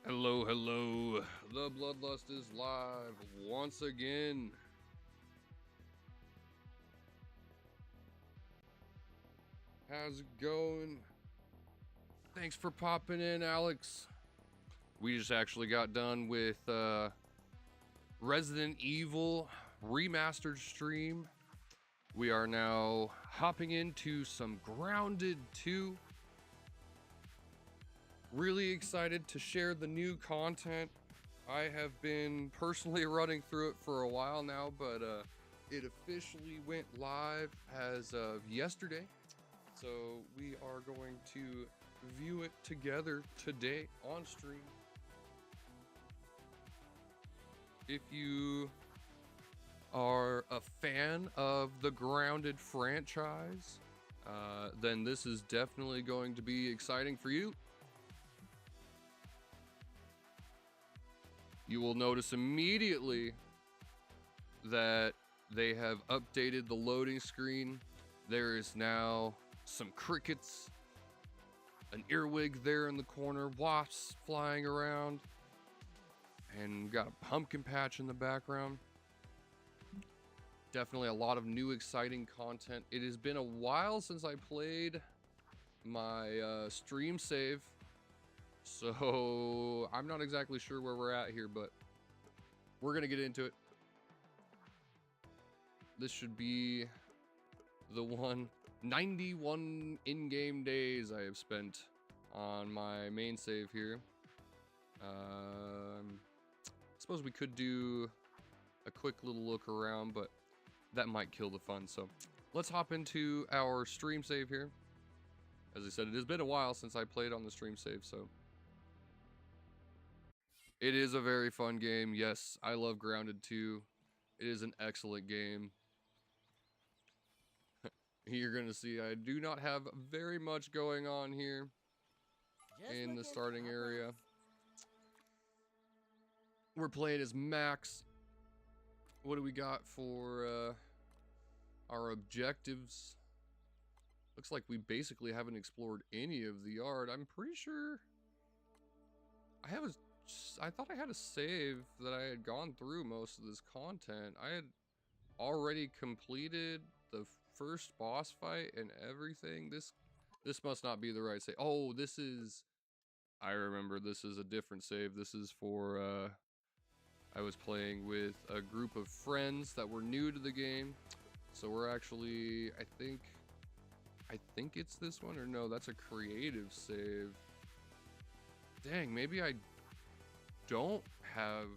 Hello, hello. The Bloodlust is live once again. How's it going? Thanks for popping in, Alex. We just actually got done with Resident Evil remastered stream. We are now hopping into some Grounded 2. Really excited to share the new content. I have been personally running through it for a while now, but it officially went live as of yesterday. So we are going to view it together today on stream. If you are a fan of the Grounded franchise, then this is definitely going to be exciting for you. You will notice immediately that they have updated the loading screen. There is now some crickets, an earwig there in the corner, wasps flying around, and we've got a pumpkin patch in the background. Definitely a lot of new exciting content. It has been a while since I played my stream save, so I'm not exactly sure where we're at here, but we're gonna get into it. This should be the 91 in-game days I have spent on my main save here. Suppose we could do a quick little look around, but that might kill the fun. So let's hop into our stream save here. As I said, it has been a while since I played on the stream save, so it is a very fun game. Yes, I love Grounded 2. It is an excellent game. You're gonna see I do not have very much going on here in the starting area. We're playing as Max. What do we got for our objectives? Looks like we basically haven't explored any of the yard. I'm pretty sure I thought I had a save that I had gone through most of this content. I had already completed the first boss fight and everything. This must not be the right save. Oh, this is, I remember, this is a different save. This is for I was playing with a group of friends that were new to the game. So we're actually, I think it's this one, or no, that's a creative save. Dang, maybe I don't have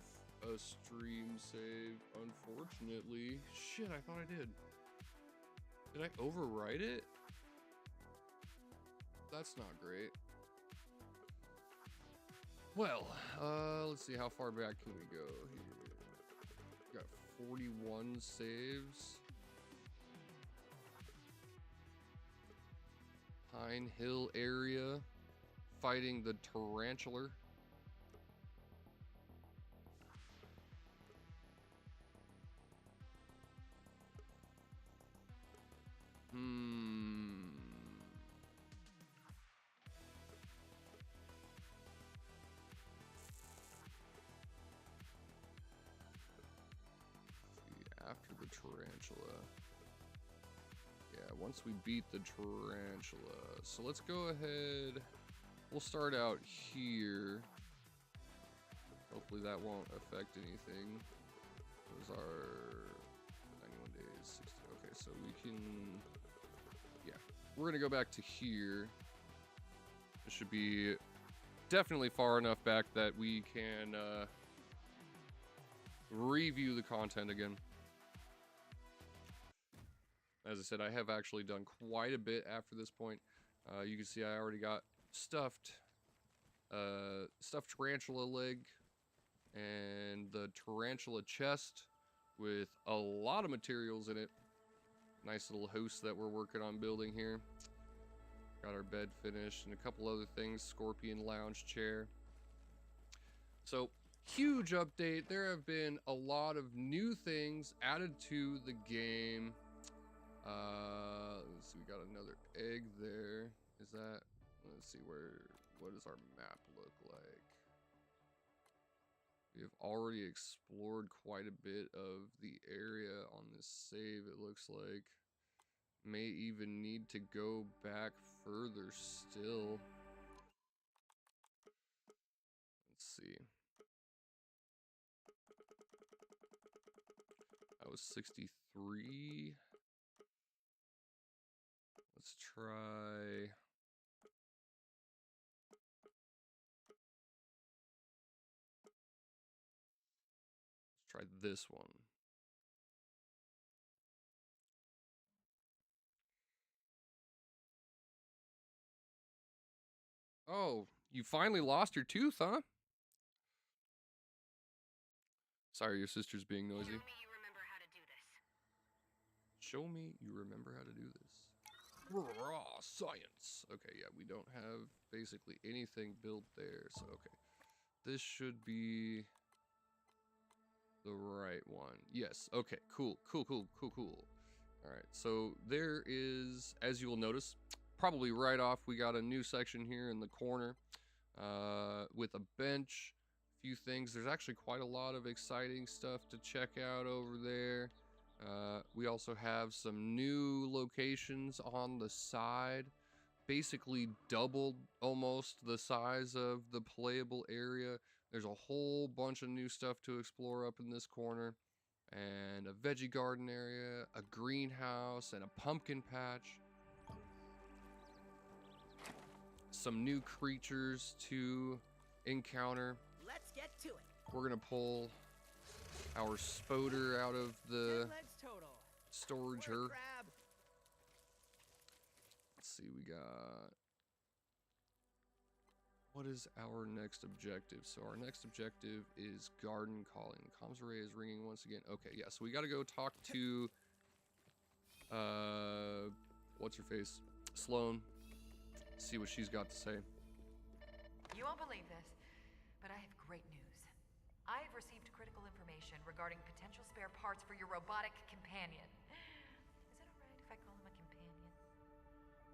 a stream save, unfortunately. Shit, I thought I did. Did I overwrite it? That's not great. Well, let's see, how far back can we go here? Got 41 saves. Pine Hill area, fighting the tarantula. After the tarantula. Yeah, once we beat the tarantula. So let's go ahead. We'll start out here. Hopefully that won't affect anything. Those are 91 days, 60. Okay, so we can, yeah, we're gonna go back to here. It should be definitely far enough back that we can review the content again. As I said, I have actually done quite a bit after this point. You can see I already got stuffed tarantula leg and the tarantula chest with a lot of materials in it. Nice little house that we're working on building here. Got our bed finished and a couple other things. Scorpion lounge chair. So, huge update. There have been a lot of new things added to the game. Let's see, we got another egg there. Is that, let's see, what does our map look like? We have already explored quite a bit of the area on this save, it looks like. May even need to go back further still. Let's see. That was 63. Let's try... Try this one. Oh, you finally lost your tooth, huh? Sorry, your sister's being noisy. Show me you remember how to do this. Show me you remember how to do this. Raw science. Okay, yeah, we don't have basically anything built there, so okay. This should be the right one. Yes, okay, cool. Alright, so there is, as you will notice, probably right off, we got a new section here in the corner with a bench, a few things. There's actually quite a lot of exciting stuff to check out over there. We also have some new locations on the side, basically doubled almost the size of the playable area. There's a whole bunch of new stuff to explore up in this corner, and a veggie garden area, a greenhouse, and a pumpkin patch. Some new creatures to encounter. Let's get to it. We're gonna pull our spoder out of the 10 legs total. storage Word her. grab. Let's see, we got... What is our next objective? So our next objective is garden calling. The comms array is ringing once again. Okay, yeah, so we gotta go talk to... what's her face? Sloan. See what she's got to say. You won't believe this, but I have great news. I have received critical information regarding potential spare parts for your robotic companion. Is it alright if I call him a companion?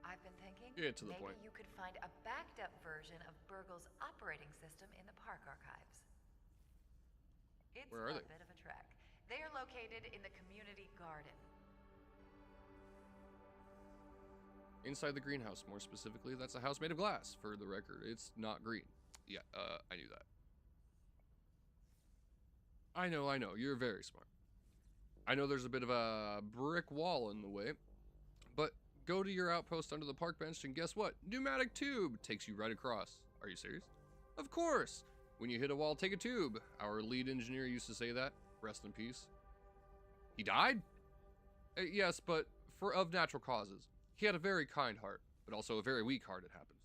I've been thinking Get to the maybe point. you could find a backed up version of Burgle's operating system in the park archives. It's Where are a they? bit of a trek. They are located in the community garden. Inside the greenhouse, more specifically. That's a house made of glass, for the record. It's not green. Yeah, I knew that. I know. You're very smart. I know there's a bit of a brick wall in the way, but go to your outpost under the park bench and guess what? Pneumatic tube takes you right across. Are you serious? Of course. When you hit a wall, take a tube. Our lead engineer used to say that. Rest in peace. He died? Yes, but of natural causes. He had a very kind heart, but also a very weak heart, it happens.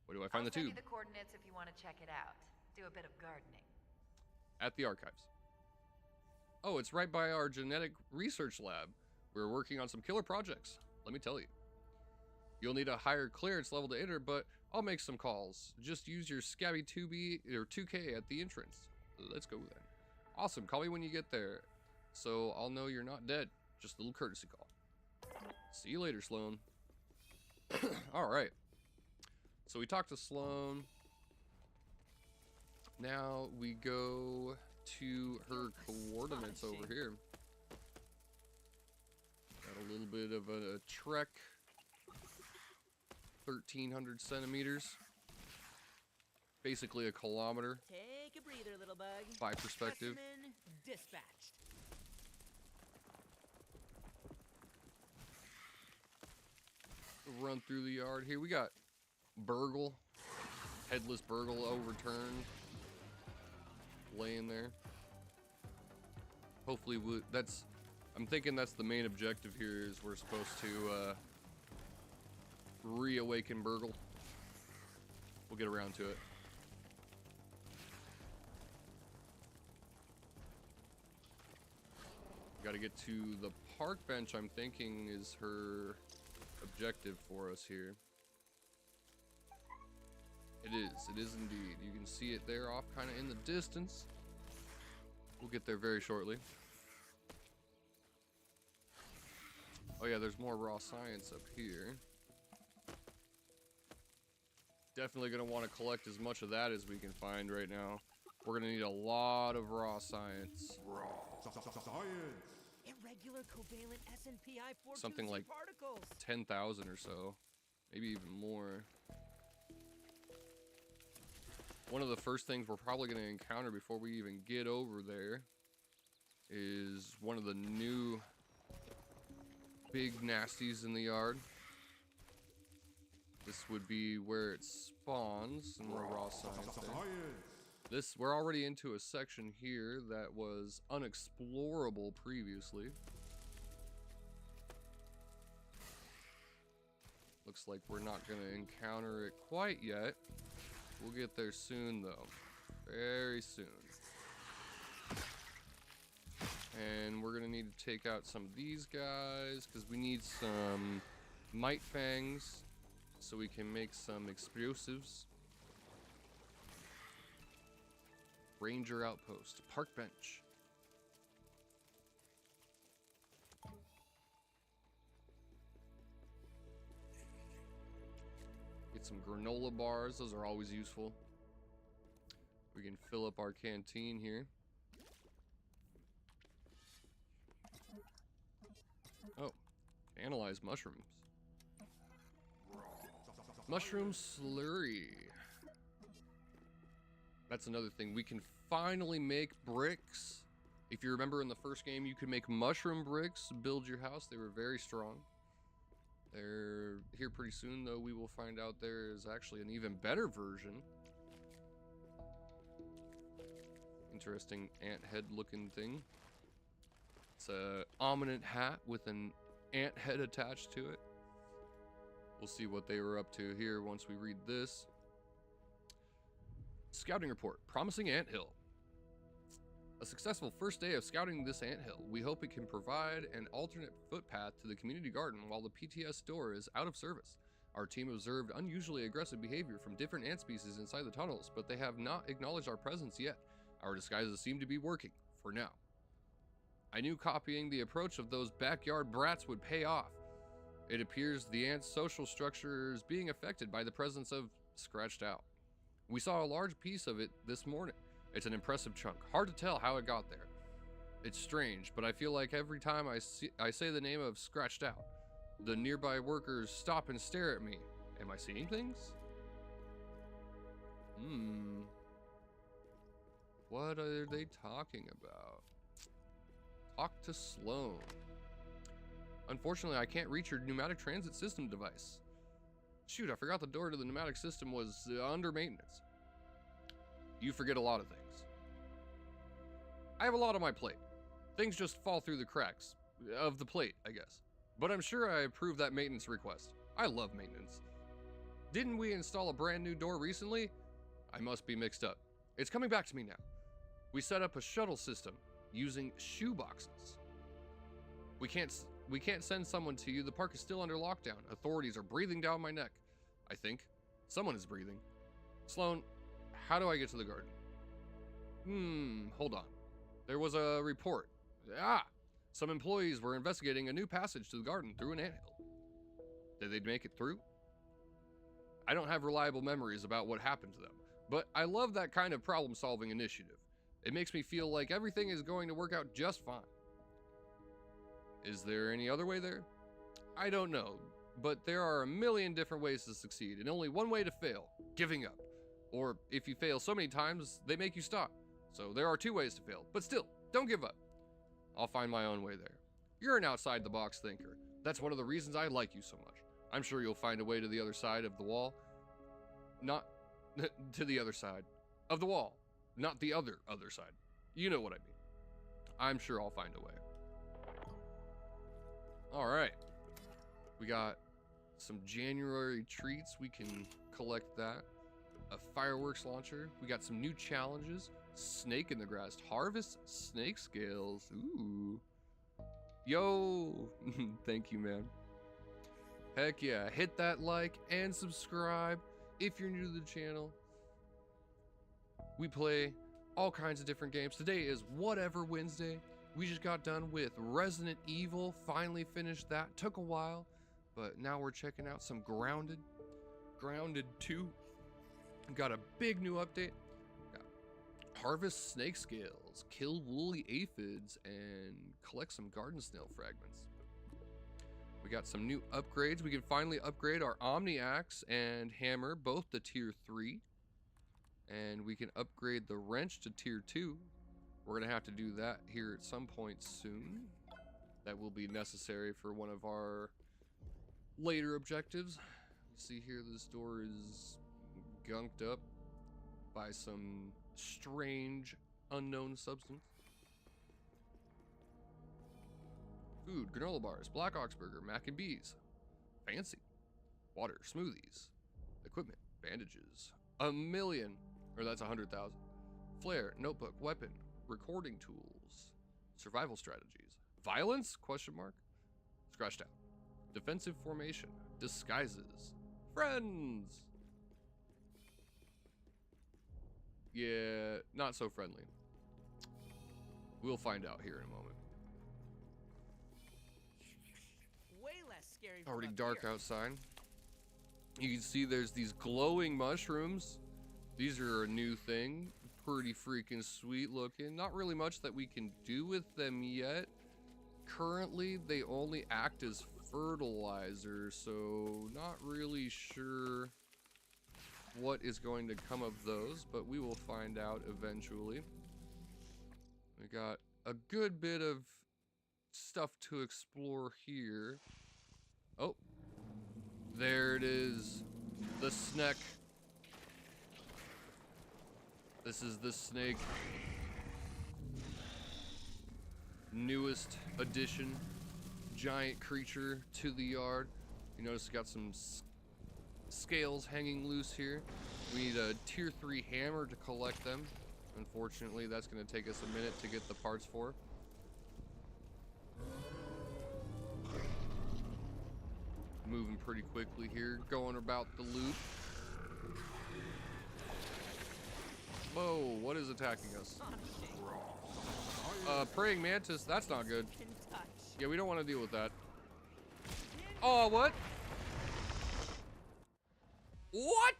Where do I find the I'll send tube? you the coordinates if you want to check it out. Do a bit of gardening. At the archives. Oh, it's right by our genetic research lab. We're working on some killer projects, let me tell you. You'll need a higher clearance level to enter, but I'll make some calls. Just use your Scabby 2B or 2K at the entrance. Let's go then. Awesome, call me when you get there, so I'll know you're not dead. Just a little courtesy call. See you later, Sloan. Alright. So we talked to Sloan. Now we go to her coordinates over here. Got a little bit of a trek. 1,300 centimeters. Basically a kilometer. Take a breather, little bug. By perspective. Specimen dispatched. Run through the yard here. We got Burgle, headless Burgle overturned, laying there. Hopefully, I'm thinking that's the main objective here. Is we're supposed to reawaken Burgle. We'll get around to it. Got to get to the park bench. I'm thinking is her objective for us here. It is indeed. You can see it there off kind of in the distance. We'll get there very shortly. Oh yeah, there's more raw science up here. Definitely gonna want to collect as much of that as we can find right now. We're gonna need a lot of raw science. Irregular covalent SNPI 4 Something like particles. 10,000 or so, maybe even more. One of the first things we're probably going to encounter before we even get over there is one of the new big nasties in the yard. This would be where it spawns in the raw science there. We're already into a section here that was unexplorable previously. Looks like we're not going to encounter it quite yet. We'll get there soon, though. Very soon. And we're going to need to take out some of these guys, because we need some Might Fangs, so we can make some explosives. Ranger Outpost. Park Bench. Get some granola bars. Those are always useful. We can fill up our canteen here. Oh, analyze mushrooms. Mushroom slurry. That's another thing. We can finally make bricks. If you remember in the first game, you could make mushroom bricks to build your house. They were very strong. They're here pretty soon, though. We will find out there is actually an even better version. Interesting ant head looking thing. It's a ominous hat with an ant head attached to it. We'll see what they were up to here once we read this. Scouting report. Promising anthill. A successful first day of scouting this anthill. We hope it can provide an alternate footpath to the community garden while the PTS store is out of service. Our team observed unusually aggressive behavior from different ant species inside the tunnels, but they have not acknowledged our presence yet. Our disguises seem to be working, for now. I knew copying the approach of those backyard brats would pay off. It appears the ant's social structure is being affected by the presence of Scratched Out. We saw a large piece of it this morning. It's an impressive chunk. Hard to tell how it got there. It's strange, but I feel like every time I say the name of Scratched Out, the nearby workers stop and stare at me. Am I seeing things? What are they talking about? Talk to Sloan. Unfortunately, I can't reach your pneumatic transit system device. Shoot, I forgot the door to the pneumatic system was under maintenance. You forget a lot of things. I have a lot on my plate. Things just fall through the cracks of the plate, I guess. But I'm sure I approved that maintenance request. I love maintenance. Didn't we install a brand new door recently? I must be mixed up. It's coming back to me now. We set up a shuttle system using shoe boxes. We can't send someone to you. The park is still under lockdown. Authorities are breathing down my neck. I think. Someone is breathing. Sloan, how do I get to the garden? Hold on. There was a report. Some employees were investigating a new passage to the garden through an anthill. Did they make it through? I don't have reliable memories about what happened to them, but I love that kind of problem-solving initiative. It makes me feel like everything is going to work out just fine. Is there any other way there? I don't know, but there are a million different ways to succeed, and only one way to fail: giving up. Or if you fail so many times, they make you stop. So there are two ways to fail, but still, don't give up. I'll find my own way there. You're an outside-the-box thinker. That's one of the reasons I like you so much. I'm sure you'll find a way to the other side of the wall. Not to the other side of the wall. Not the other side. You know what I mean. I'm sure I'll find a way. Alright. We got some January treats. We can collect that. A fireworks launcher. We got some new challenges. Snake in the grass. Harvest snake scales. Ooh. Yo. Thank you, man. Heck yeah. Hit that like and subscribe if you're new to the channel. We play all kinds of different games. Today is Whatever Wednesday. We just got done with Resident Evil. Finally finished that. Took a while, but now we're checking out some Grounded. Grounded 2. Got a big new update. Got Harvest snake scales, kill woolly aphids, and collect some garden snail fragments. We got some new upgrades. We can finally upgrade our Omni Axe and Hammer, both to tier 3. And we can upgrade the wrench to tier 2. We're going to have to do that here at some point soon. That will be necessary for one of our later objectives. You see here, this door is gunked up by some strange, unknown substance. Food, granola bars, black ox burger, mac and bees. Fancy. Water, smoothies. Equipment, bandages. 1,000,000, or that's 100,000. Flare, notebook, weapon, recording tools. Survival strategies. Violence? Question mark. Scratched out. Defensive formation. Disguises. Friends. Yeah, not so friendly. We'll find out here in a moment. Way less scary. From Already up dark here. outside. You can see there's these glowing mushrooms. These are a new thing. Pretty freaking sweet looking. Not really much that we can do with them yet. Currently, they only act as fertilizer, so not really sure what is going to come of those, but we will find out eventually. We got a good bit of stuff to explore here. Oh, there it is, the snake. This is the snake. Newest addition, giant creature to the yard. You notice it's got some scales hanging loose here. We need a tier 3 hammer to collect them. Unfortunately, that's going to take us a minute to get the parts for. Moving pretty quickly here, going about the loop. Whoa, what is attacking us? Praying mantis, that's not good. Can touch. Yeah, we don't want to deal with that. Oh, what? What?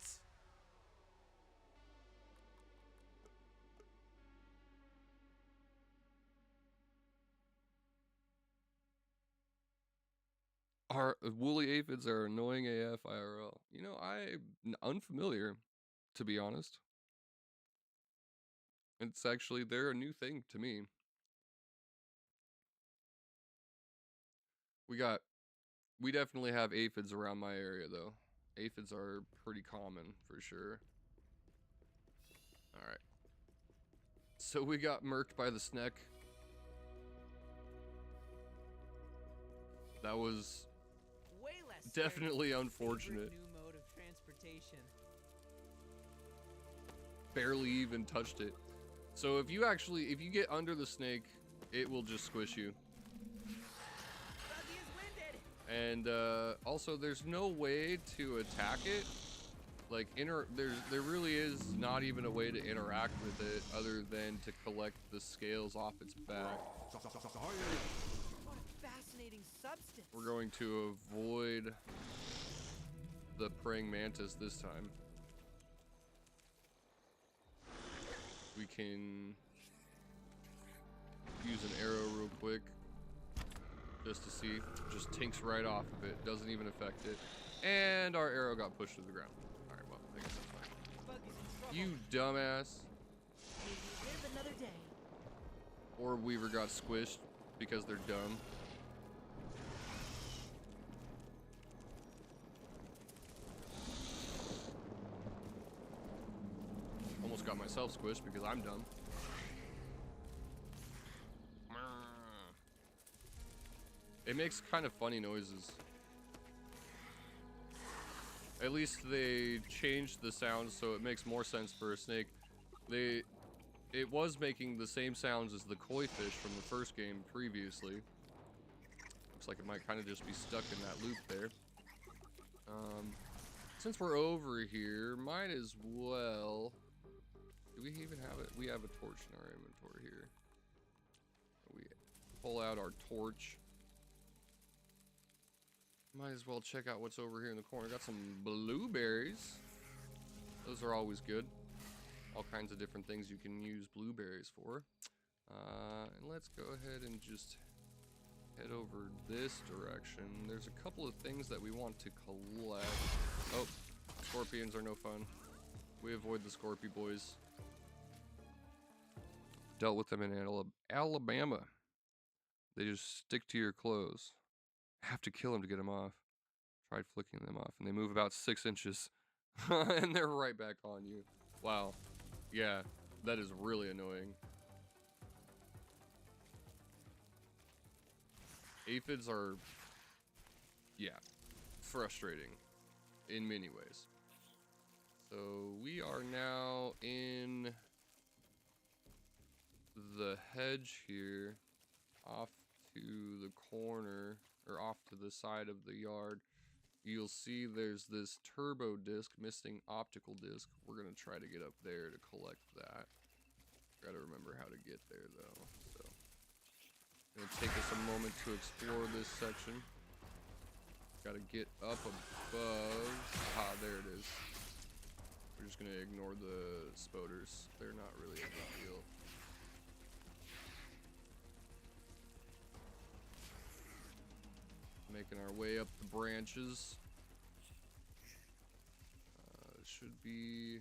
Our woolly aphids are annoying AF IRL. You know, I'm unfamiliar, to be honest. It's actually, they're a new thing to me. We definitely have aphids around my area, though. Aphids are pretty common, for sure. Alright. So we got murked by the snake. That was Way less scary definitely than my unfortunate. favorite new mode of transportation. Barely even touched it. So if you get under the snake, it will just squish you. Buggy is winded. And also, there's no way to attack it. Like there really is not even a way to interact with it other than to collect the scales off its back. What a fascinating substance. We're going to avoid the praying mantis this time. We can use an arrow real quick just to see. Just tinks right off of it, doesn't even affect it. And our arrow got pushed to the ground. Alright, well, I guess that's fine. Buggy's in trouble. You dumbass. May you live another day. Or Weaver got squished because they're dumb. Almost got myself squished because I'm dumb. It makes kind of funny noises. At least they changed the sounds so it makes more sense for a snake. It was making the same sounds as the koi fish from the first game previously. Looks like it might kind of just be stuck in that loop there. Since we're over here, might as well... Do we even have it? We have a torch in our inventory here. We pull out our torch. Might as well check out what's over here in the corner. Got some blueberries. Those are always good. all kinds of different things you can use blueberries for. And let's go ahead and just head over this direction. There's a couple of things that we want to collect. Oh, scorpions are no fun. We avoid the Scorpy boys. Dealt with them in Alabama. They just stick to your clothes. Have to kill them to get them off. Tried flicking them off, and they move about 6 inches. And they're right back on you. Wow. Yeah, that is really annoying. Aphids are, yeah, frustrating in many ways. So we are now in the hedge here, off to the corner, or off to the side of the yard. You'll see there's this turbo disc, missing optical disc. We're gonna try to get up there to collect that. Gotta remember how to get there though, so. Gonna take us a moment to explore this section. Gotta get up above. Aha, there it is. We're just gonna ignore the spoders. They're not really a big deal. Making our way up the branches. Should be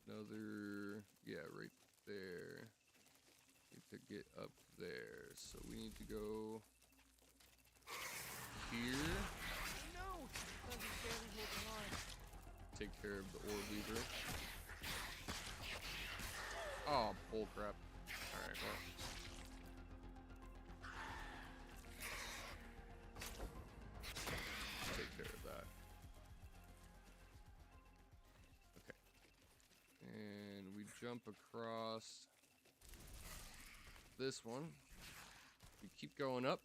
another, yeah, right there. Need to get up there, so we need to go here. No! Buzz is barely holding on. Take care of the orb weaver. Oh, bullcrap. Alright, well. Take care of that. Okay. And we jump across this one. We keep going up.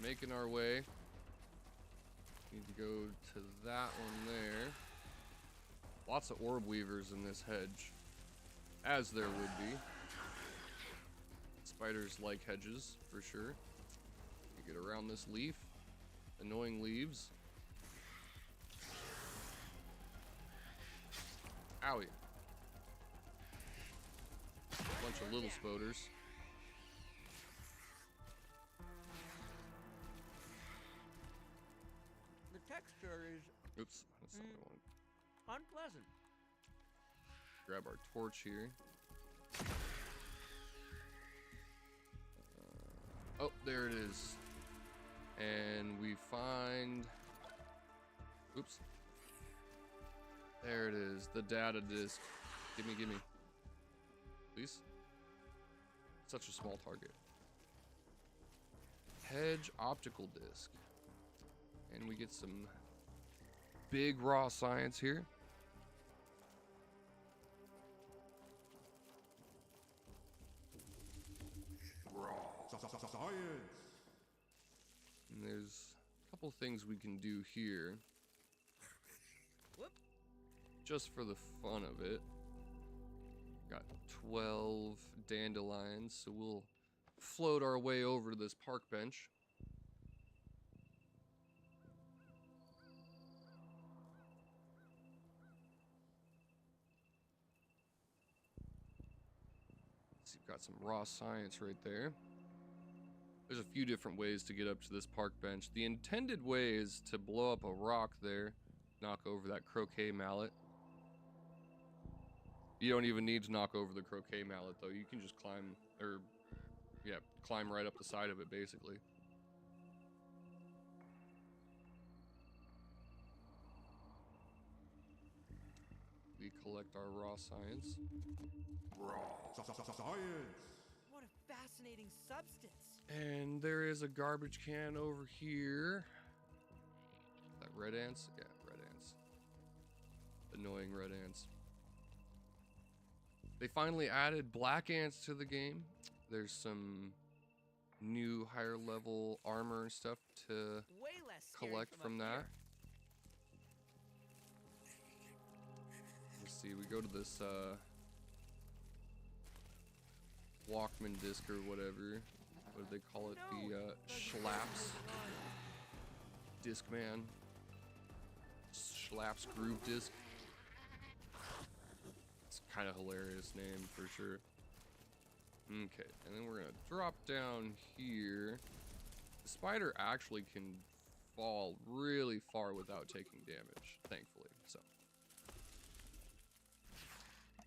Making our way. Need to go to that one there. Lots of orb weavers in this hedge, as there would be. Spiders like hedges, for sure. You get around this leaf. Annoying leaves. Owie. Bunch of little spoders. The texture is Oops, that's not what I wanted. unpleasant. Grab our torch here. Oh, there it is. And we find... Oops. There it is, the data disk. Gimme, gimme. Please? Such a small target. Hedge optical disc. And we get some big raw science here. Science. And there's a couple things we can do here. Whoop. Just for the fun of it. Got 12 dandelions, so we'll float our way over to this park bench. So you've got some raw science right there. There's a few different ways to get up to this park bench. The intended way is to blow up a rock there, knock over that croquet mallet. You don't even need to knock over the croquet mallet though. You can just climb, or yeah, climb right up the side of it basically. We collect our raw science. Science. What a fascinating substance. And there is a garbage can over here. Is that red ants? Yeah, red ants. Annoying red ants. They finally added black ants to the game. There's some new higher level armor and stuff to Way less scary collect from up that. here. Let's see, we go to this Walkman disc or whatever. What do they call it? No, The Schlaps. Discman. Slaps Groove Disc. It's kind of hilarious name for sure. Okay, and then we're gonna drop down here. The spider actually can fall really far without taking damage, thankfully. So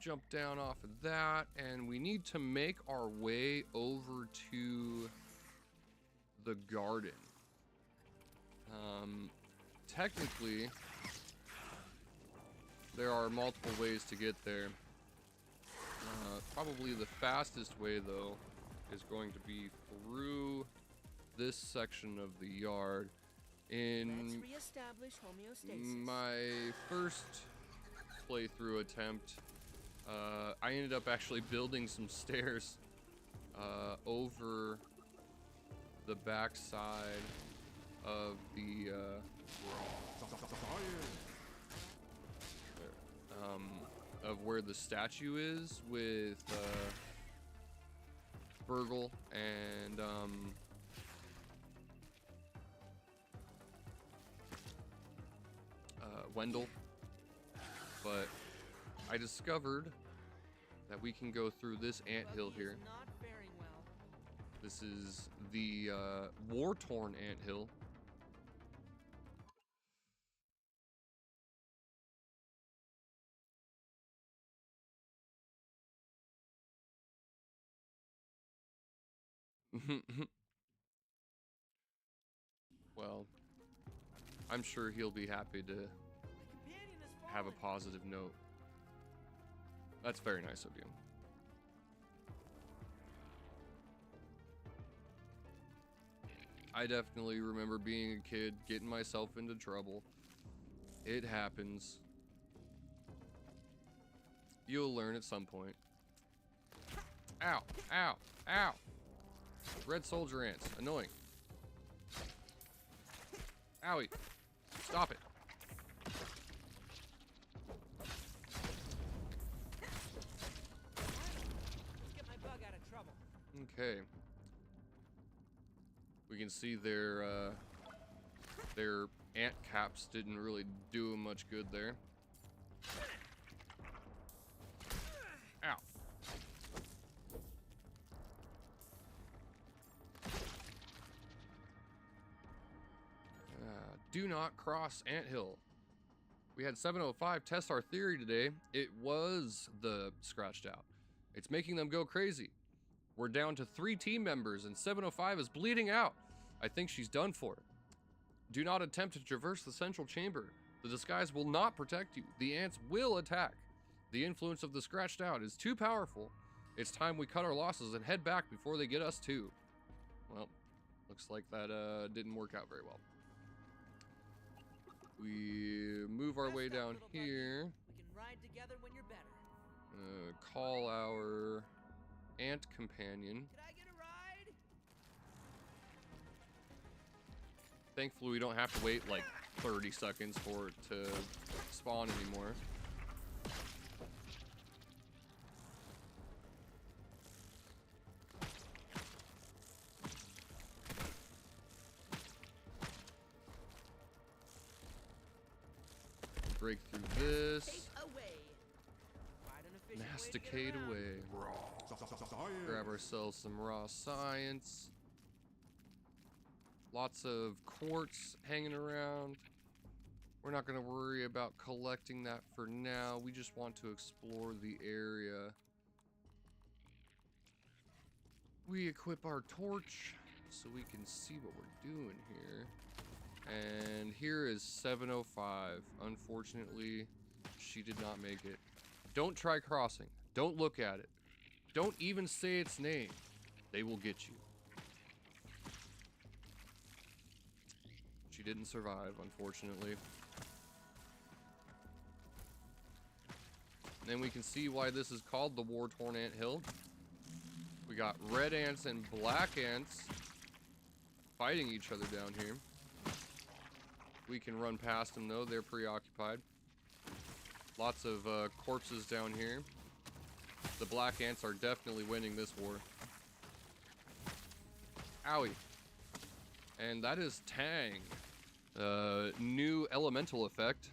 jump down off of that, and we need to make our way over to the garden. Technically, there are multiple ways to get there. Probably the fastest way, though, is going to be through this section of the yard. In Let's reestablish homeostasis. my first playthrough attempt, I ended up actually building some stairs over the backside of the of where the statue is with Burgle and Wendell, but I discovered that we can go through this anthill here. Not faring well. This is the war-torn anthill. Well, I'm sure he'll be happy to My companion has have a fallen. positive note. That's very nice of you. I definitely remember being a kid, getting myself into trouble. It happens. You'll learn at some point. Ow, ow, ow. Red soldier ants, annoying. Owie, stop it. Let's get my bug out of trouble. Okay. We can see their ant caps didn't really do 'em much good there. Ow. Do not cross anthill. We had 705 test our theory today. It was the scratched out. It's making them go crazy. We're down to 3 team members and 705 is bleeding out. I think she's done for. Do not attempt to traverse the central chamber. The disguise will not protect you. The ants will attack. The influence of the scratched out is too powerful. It's time we cut our losses and head back before they get us too. Well, looks like that didn't work out very well. We move our Rest way up, down little buddy. here. We can ride together when you're better. Call our ant companion. Could I get a ride? Thankfully, we don't have to wait like 30 seconds for it to spawn anymore. Break through this. Take away. Quite an efficient way to get Masticate around. away. Grab ourselves some raw science. Lots of quartz hanging around. We're not going to worry about collecting that for now. We just want to explore the area. We equip our torch so we can see what we're doing here. And here is 705. Unfortunately, she did not make it. Don't try crossing. Don't look at it. Don't even say its name. They will get you. She didn't survive, unfortunately. And then we can see why this is called the war-torn anthill. We got red ants and black ants fighting each other down here. We can run past them though, they're preoccupied. Lots of corpses down here. The black ants are definitely winning this war. Owie. And that is Tang. New elemental effect.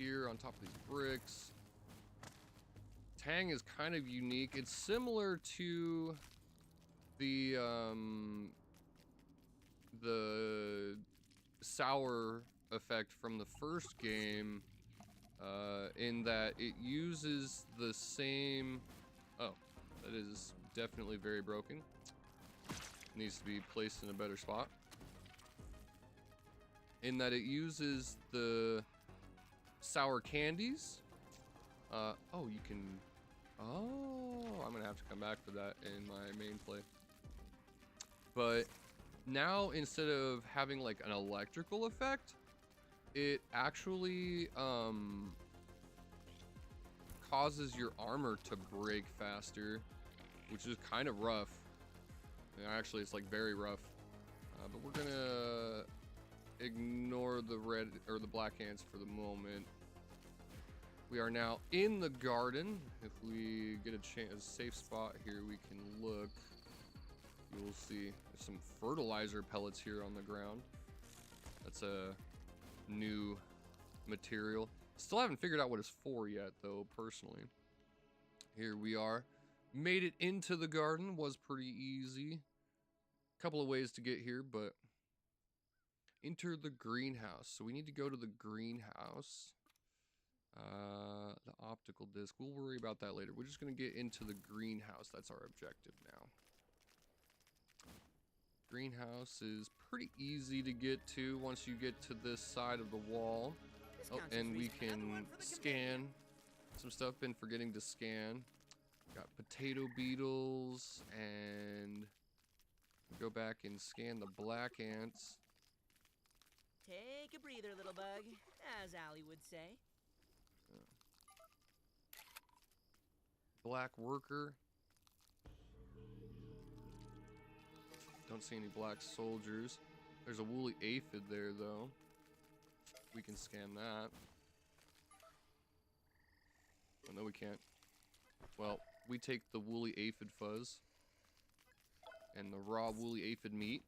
here on top of these bricks. Tang is kind of unique. It's similar to the sour effect from the first game, in that it uses the same... Oh, that is definitely very broken. Needs to be placed in a better spot. In that it uses the sour candies. Oh, you can... Oh, I'm gonna have to come back to that in my main play. But now, instead of having like an electrical effect, it actually causes your armor to break faster, which is kind of rough. And actually, it's like very rough. But we're gonna ignore the red or the black ants for the moment. We are now in the garden. If we get a safe spot here, we can look. You will see there's some fertilizer pellets here on the ground. That's a new material. Still haven't figured out what it's for yet, though, personally. Here we are. Made it into the garden. Was pretty easy. Couple of ways to get here, but enter the greenhouse. So we need to go to the greenhouse. The optical disc. We'll worry about that later. We're just going to get into the greenhouse. That's our objective now. Greenhouse is pretty easy to get to once you get to this side of the wall. Oh, and we can scan some stuff. Been forgetting to scan. Got potato beetles, and go back and scan the black ants. Take a breather, little bug, as Allie would say. Black worker. Don't see any black soldiers. There's a woolly aphid there, though. We can scan that. Oh, no, we can't. Well, we take the woolly aphid fuzz and the raw woolly aphid meat.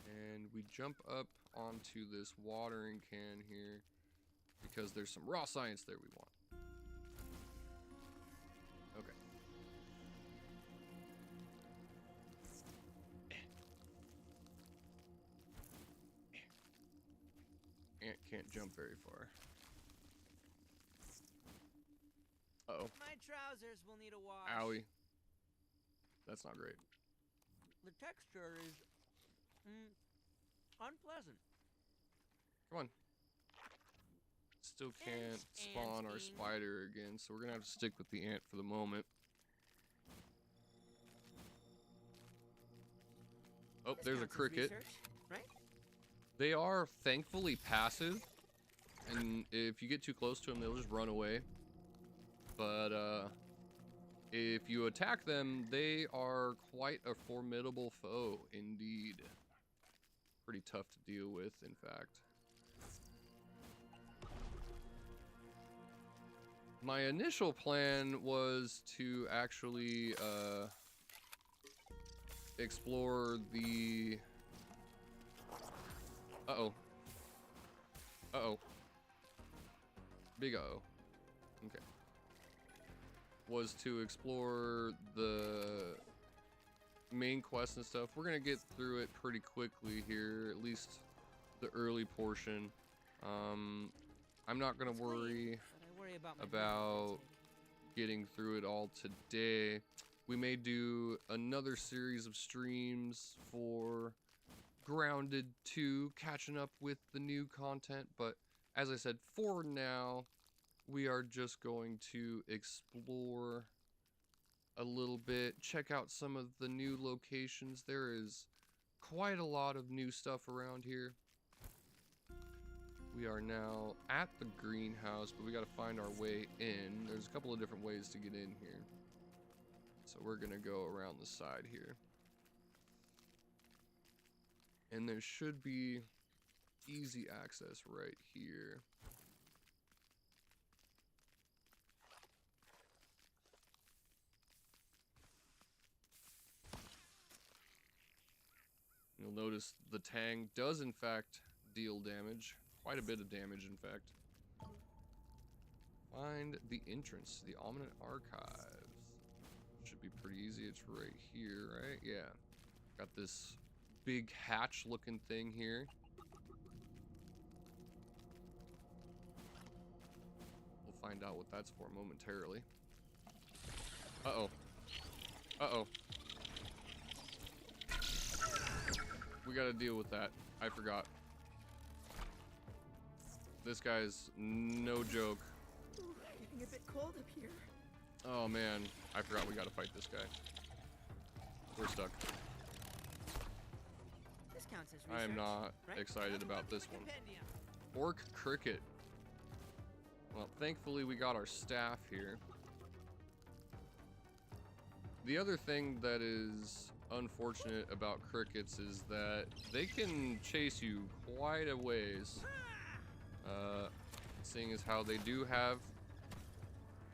And we jump up onto this watering can here because there's some raw science there we want. Okay. Ant can't jump very far. Uh-oh. My trousers will need a wash. Owie. That's not great. The texture is unpleasant. Come on. Still can't spawn our spider again, so we're gonna have to stick with the ant for the moment. Oh, there's a cricket. Research, right? They are thankfully passive, and if you get too close to them, they'll just run away. But if you attack them, they are quite a formidable foe indeed. Pretty tough to deal with, in fact. My initial plan was to actually explore the... Uh-oh. Uh-oh. Big uh-oh. Okay. Was to explore the main quest and stuff. We're gonna get through it pretty quickly here, at least the early portion. I'm not gonna worry about getting through it all today. We may do another series of streams for Grounded 2, catching up with the new content, but as I said, for now, we are just going to explore a little bit, check out some of the new locations. There is quite a lot of new stuff around here. We are now at the greenhouse, but we got to find our way in. There's a couple of different ways to get in here. So we're going to go around the side here. And there should be easy access right here. You'll notice the Tang does in fact deal damage. Quite a bit of damage, in fact. Find the entrance to the Ominous Archives. Should be pretty easy. It's right here, right? Yeah. Got this big hatch looking thing here. We'll find out what that's for momentarily. Uh-oh. Uh-oh. We gotta deal with that. I forgot. This guy's no joke. Ooh, getting a bit cold up here. Oh man, I forgot we gotta fight this guy. We're stuck. This counts as I am research, not right? excited about this one. Compendium. Orc Cricket. Well, thankfully we got our staff here. The other thing that is unfortunate about crickets is that they can chase you quite a ways. Seeing as how they do have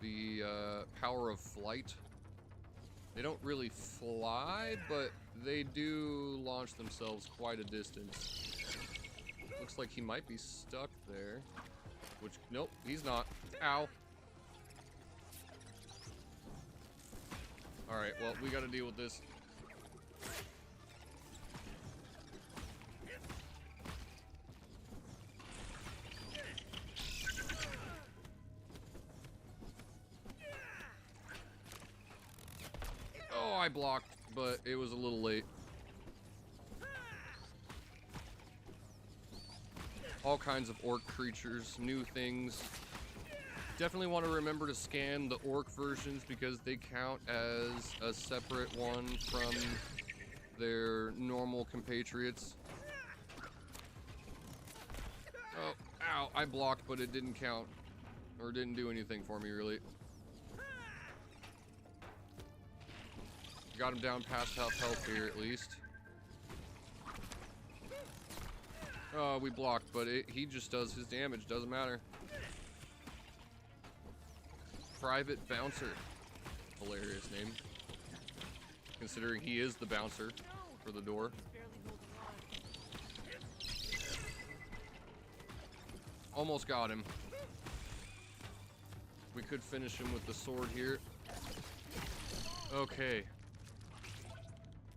the power of flight. They don't really fly, but they do launch themselves quite a distance. Looks like he might be stuck there. Which, nope, he's not. Ow. Alright, well, we gotta deal with this. Oh, I blocked, but it was a little late. All kinds of orc creatures, new things. Definitely want to remember to scan the orc versions because they count as a separate one from their normal compatriots. Oh, ow, I blocked, but it didn't count. Or didn't do anything for me, really. Got him down past half health here, at least. Oh, we blocked, but he just does his damage. Doesn't matter. Private Bouncer. Hilarious name. Considering he is the bouncer for the door. Almost got him. We could finish him with the sword here. Okay.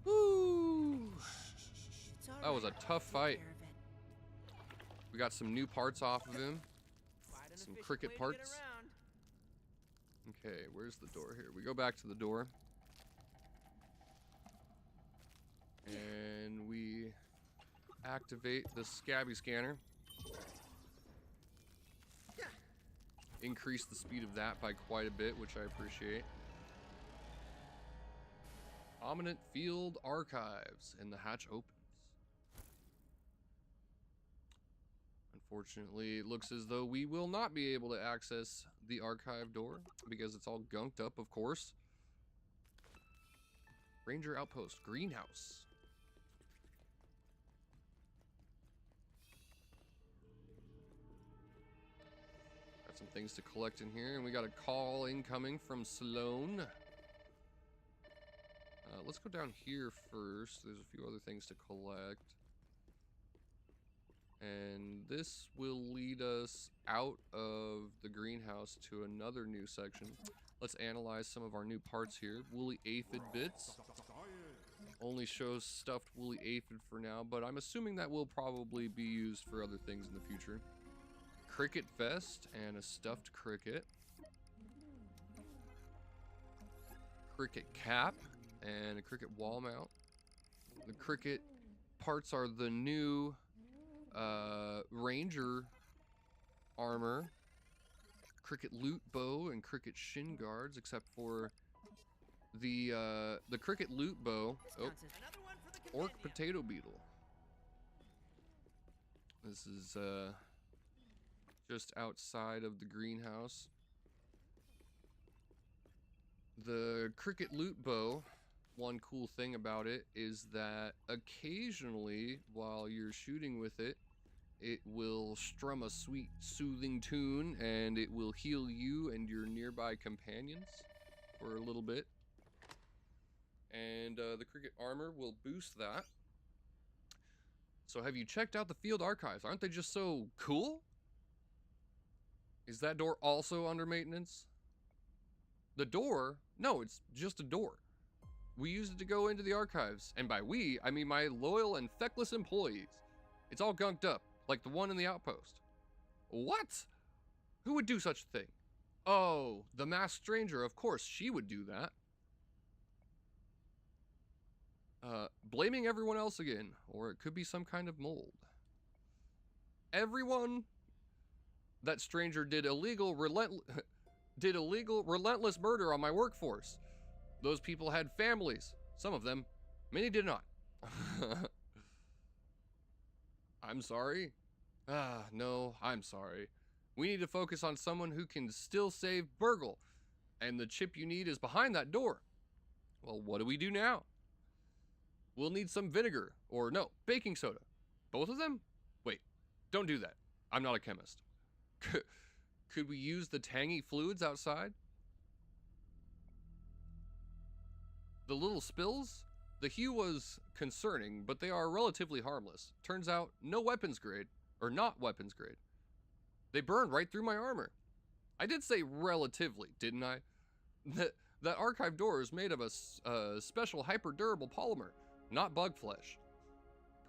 Woo! That was a tough fight. We got some new parts off of him. Some cricket parts. Okay, where's the door here? We go back to the door. And we activate the Scabby Scanner. Increase the speed of that by quite a bit, which I appreciate. Ominous Field Archives, and the hatch opens. Unfortunately, it looks as though we will not be able to access the archive door because it's all gunked up, of course. Ranger Outpost, Greenhouse. Got some things to collect in here, and we got a call incoming from Sloan. Let's go down here first. There's a few other things to collect. And this will lead us out of the greenhouse to another new section. Let's analyze some of our new parts here. Woolly aphid bits. Only shows stuffed woolly aphid for now, but I'm assuming that will probably be used for other things in the future. Cricket vest and a stuffed cricket. Cricket cap and a cricket wall mount. The cricket parts are the new ranger armor, cricket loot bow, and cricket shin guards, except for the cricket loot bow. Oh, orc potato beetle. This is just outside of the greenhouse. The cricket loot bow, one cool thing about it is that occasionally while you're shooting with it, it will strum a sweet soothing tune and it will heal you and your nearby companions for a little bit. And the cricket armor will boost that. So have you checked out the field archives? Aren't they just so cool? Is that door also under maintenance? The door? No, it's just a door. We used it to go into the archives, and by we, I mean my loyal and feckless employees. It's all gunked up, like the one in the outpost. What? Who would do such a thing? Oh, the masked stranger, of course, she would do that. Blaming everyone else again, or it could be some kind of mold. Everyone? That stranger did illegal, relentless murder on my workforce. Those people had families. Some of them. Many did not. I'm sorry? No, I'm sorry. We need to focus on someone who can still save Burgle, and the chip you need is behind that door. Well, what do we do now? We'll need some vinegar, or no, baking soda. Both of them? Wait, don't do that. I'm not a chemist. Could we use the tangy fluids outside? The little spills? The hue was concerning, but they are relatively harmless. Turns out, no weapons grade, or not weapons grade. They burned right through my armor. I did say relatively, didn't I? That archive door is made of a special hyper-durable polymer, not bug flesh.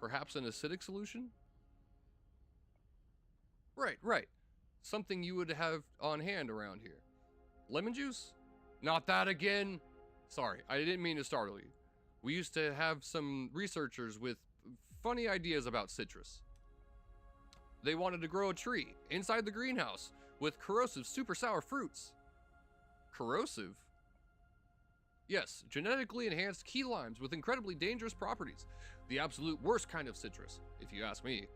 Perhaps an acidic solution? Right. Something you would have on hand around here. Lemon juice? Not that again. Sorry, I didn't mean to startle you. We used to have some researchers with funny ideas about citrus. They wanted to grow a tree inside the greenhouse with corrosive super sour fruits. Corrosive? Yes, genetically enhanced key limes with incredibly dangerous properties. The absolute worst kind of citrus, if you ask me.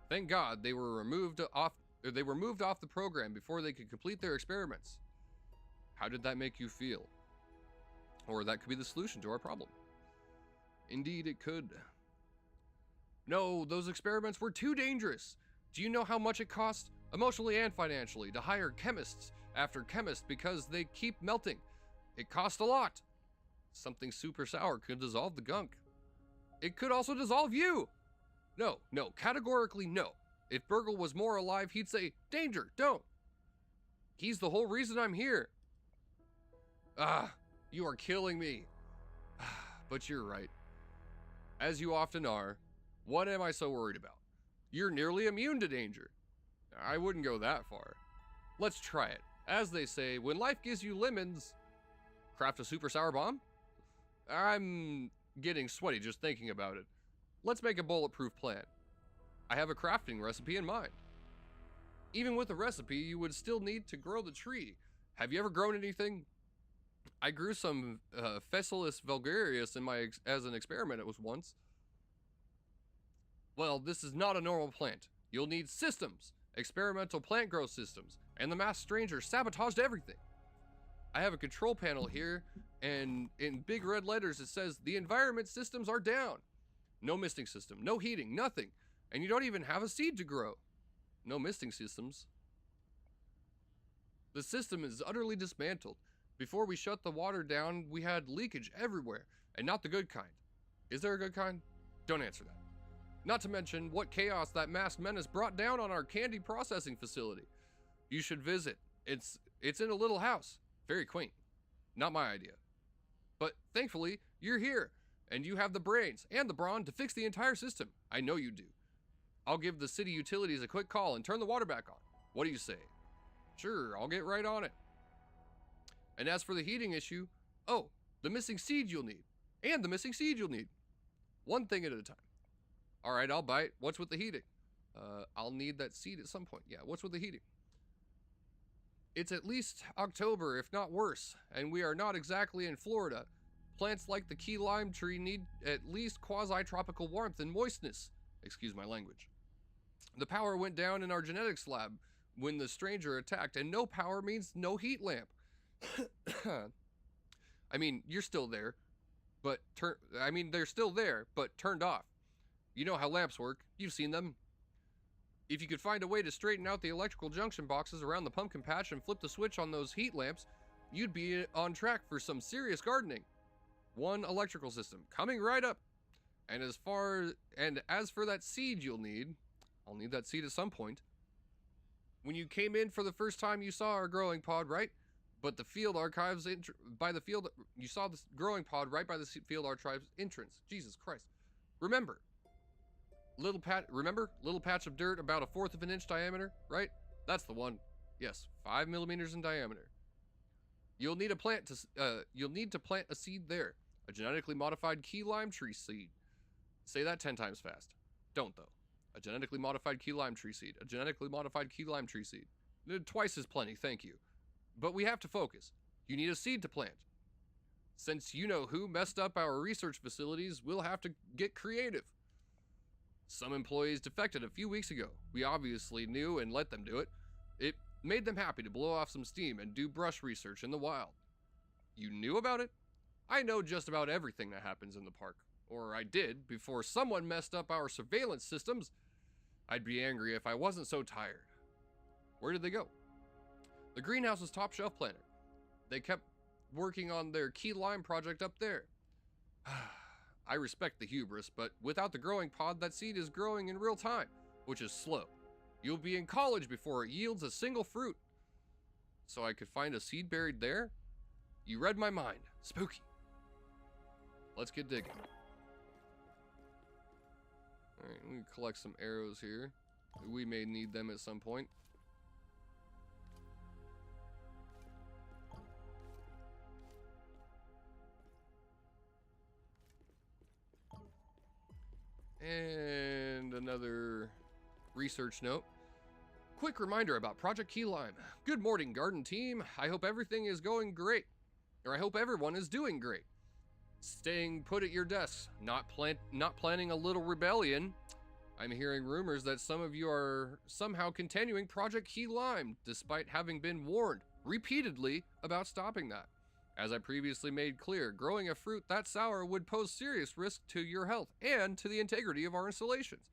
Thank God they were moved off the program before they could complete their experiments. How did that make you feel? Or that could be the solution to our problem. Indeed, it could. No, those experiments were too dangerous. Do you know how much it cost, emotionally and financially, to hire chemists after chemists because they keep melting? It cost a lot. Something super sour could dissolve the gunk. It could also dissolve you. No, categorically no. If Burgle was more alive, he'd say, danger, don't. He's the whole reason I'm here. You are killing me. But you're right. As you often are, what am I so worried about? You're nearly immune to danger. I wouldn't go that far. Let's try it. As they say, when life gives you lemons, craft a super sour bomb? I'm getting sweaty just thinking about it. Let's make a bulletproof plan. I have a crafting recipe in mind. Even with a recipe, you would still need to grow the tree. Have you ever grown anything? I grew some Phaseolus vulgarius as an experiment it was once. Well, this is not a normal plant. You'll need systems, experimental plant growth systems, and the masked stranger sabotaged everything. I have a control panel here, and in big red letters it says the environment systems are down. No misting system, no heating, nothing. And you don't even have a seed to grow. No misting systems. The system is utterly dismantled. Before we shut the water down, we had leakage everywhere, and not the good kind. Is there a good kind? Don't answer that. Not to mention what chaos that masked menace brought down on our candy processing facility. You should visit. It's in a little house. Very quaint. Not my idea. But thankfully, you're here, and you have the brains and the brawn to fix the entire system. I know you do. I'll give the city utilities a quick call and turn the water back on. What do you say? Sure, I'll get right on it. And as for the heating issue, the missing seed you'll need. And the missing seed you'll need. One thing at a time. All right, I'll bite. What's with the heating? I'll need that seed at some point. Yeah, what's with the heating? It's at least October, if not worse, and we are not exactly in Florida. Plants like the key lime tree need at least quasi-tropical warmth and moistness. Excuse my language. The power went down in our genetics lab when the stranger attacked, and no power means no heat lamp. I mean, you're still there, but they're still there, but turned off. You know how lamps work. You've seen them. If you could find a way to straighten out the electrical junction boxes around the pumpkin patch and flip the switch on those heat lamps, you'd be on track for some serious gardening. One electrical system coming right up. And as for that seed you'll need, I'll need that seed at some point. When you came in for the first time, you saw our growing pod, right? But the field archives, you saw this growing pod right by the field archives entrance. Jesus Christ. Remember, little patch of dirt about 1/4 of an inch diameter, right? That's the one. Yes, 5 millimeters in diameter. You'll need to plant a seed there, a genetically modified key lime tree seed. Say that 10 times fast. Don't though. A genetically modified key lime tree seed. A genetically modified key lime tree seed. Twice as plenty, thank you. But we have to focus. You need a seed to plant. Since you know who messed up our research facilities, we'll have to get creative. Some employees defected a few weeks ago. We obviously knew and let them do it. It made them happy to blow off some steam and do brush research in the wild. You knew about it? I know just about everything that happens in the park. Or I did, before someone messed up our surveillance systems. I'd be angry if I wasn't so tired. Where did they go? The greenhouse's top shelf planter. They kept working on their key lime project up there. I respect the hubris, but without the growing pod, that seed is growing in real time, which is slow. You'll be in college before it yields a single fruit. So I could find a seed buried there? You read my mind. Spooky. Let's get digging. Alright, we can collect some arrows here. We may need them at some point. And another research note. Quick reminder about Project Key Lime. Good morning, garden team. I hope everything is going great. Or I hope everyone is doing great. Staying put at your desks, not planning a little rebellion. I'm hearing rumors that some of you are somehow continuing Project Key Lime, despite having been warned repeatedly about stopping that. As I previously made clear, growing a fruit that sour would pose serious risk to your health and to the integrity of our installations.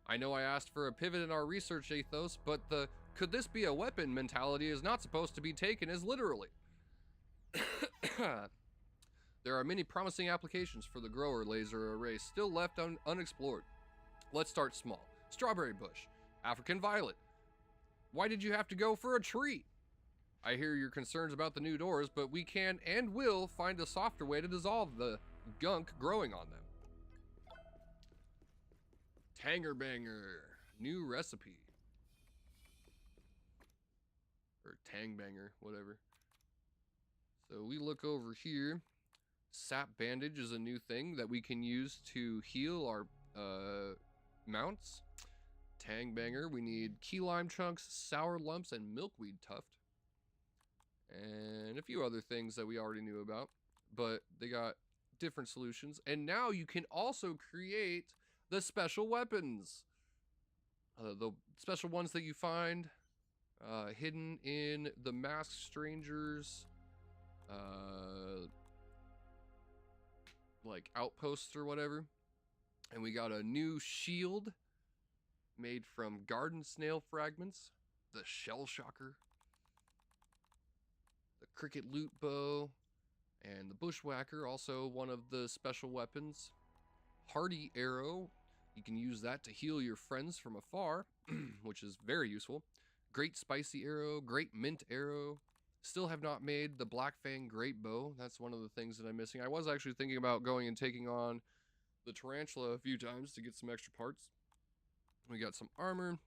I know I asked for a pivot in our research ethos, but the could this be a weapon mentality is not supposed to be taken as literally. There are many promising applications for the grower laser array still left unexplored. Let's start small. Strawberry bush, African violet. Why did you have to go for a tree? I hear your concerns about the new doors, but we can and will find a softer way to dissolve the gunk growing on them. Tanger Banger, new recipe. Or Tang Banger, whatever. So we look over here. Sap Bandage is a new thing that we can use to heal our mounts. Tang Banger, we need key lime chunks, sour lumps, and milkweed tuft. And a few other things that we already knew about, but they got different solutions. And now you can also create the special weapons. The special ones that you find hidden in the Masked Strangers like outposts or whatever. And we got a new shield made from garden snail fragments, the Shell Shocker, the Cricket Loot Bow, and the Bushwhacker, also one of the special weapons. Hardy Arrow, you can use that to heal your friends from afar, which is very useful. Great Spicy Arrow, Great Mint Arrow. Still have not made the Black Fang Great Bow. That's one of the things that I'm missing. I was actually thinking about going and taking on the Tarantula a few times to get some extra parts. We got some armor.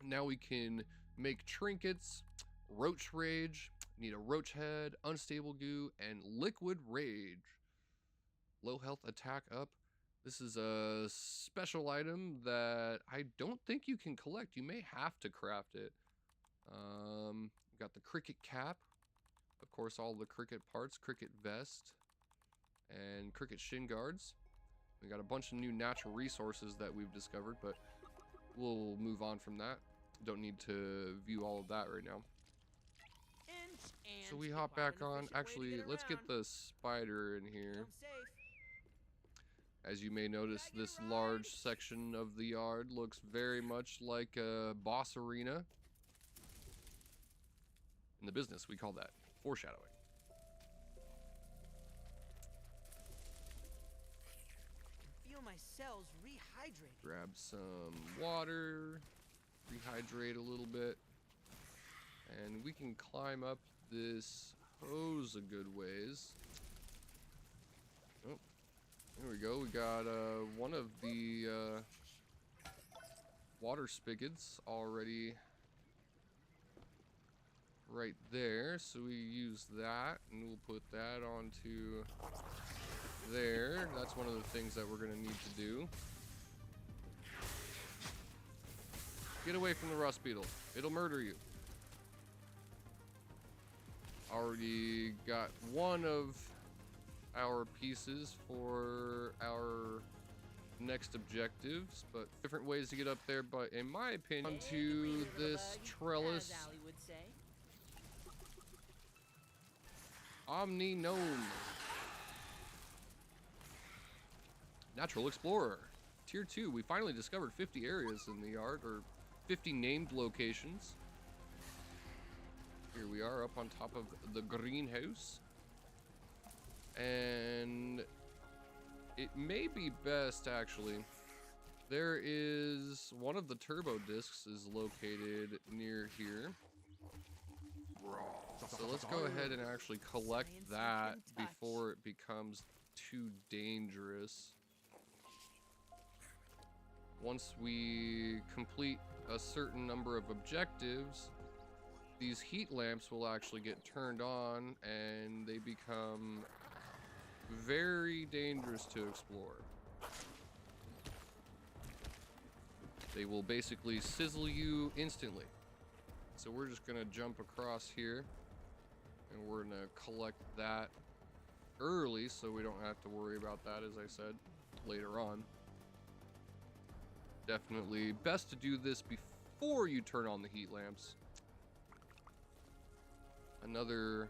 Now we can make trinkets, Roach Rage, need a Roach Head, Unstable Goo, and Liquid Rage. Low health attack up. This is a special item that I don't think you can collect. You may have to craft it. Got the Cricket Cap. Of course, all the Cricket parts. Cricket Vest. And Cricket Shin Guards. We got a bunch of new natural resources that we've discovered, but we'll move on from that. Don't need to view all of that right now. So we hop back on. Actually, let's get the spider in here. As you may notice, this large section of the yard looks very much like a boss arena. In the business, we call that foreshadowing. Feel my cells rehydrated. Grab some water, rehydrate a little bit, and we can climb up this hose a good ways. Oh, there we go. We got one of the water spigots already right there, so we use that, and we'll put that onto there. That's one of the things that we're gonna need to do. Get away from the rust beetle. It'll murder you. Already got one of our pieces for our next objectives, but different ways to get up there. But in my opinion, onto this trellis, as Allie would say. Omni Gnome. Natural Explorer. Tier 2. We finally discovered 50 areas in the yard, or 50 named locations. Here we are up on top of the greenhouse. And it may be best, actually. There is one of the turbo discs is located near here. So let's go ahead and actually collect that before it becomes too dangerous. Once we complete a certain number of objectives, these heat lamps will actually get turned on and they become very dangerous to explore. They will basically sizzle you instantly. So we're just gonna jump across here and we're gonna collect that early so we don't have to worry about that, as I said, later on. Definitely best to do this before you turn on the heat lamps. Another,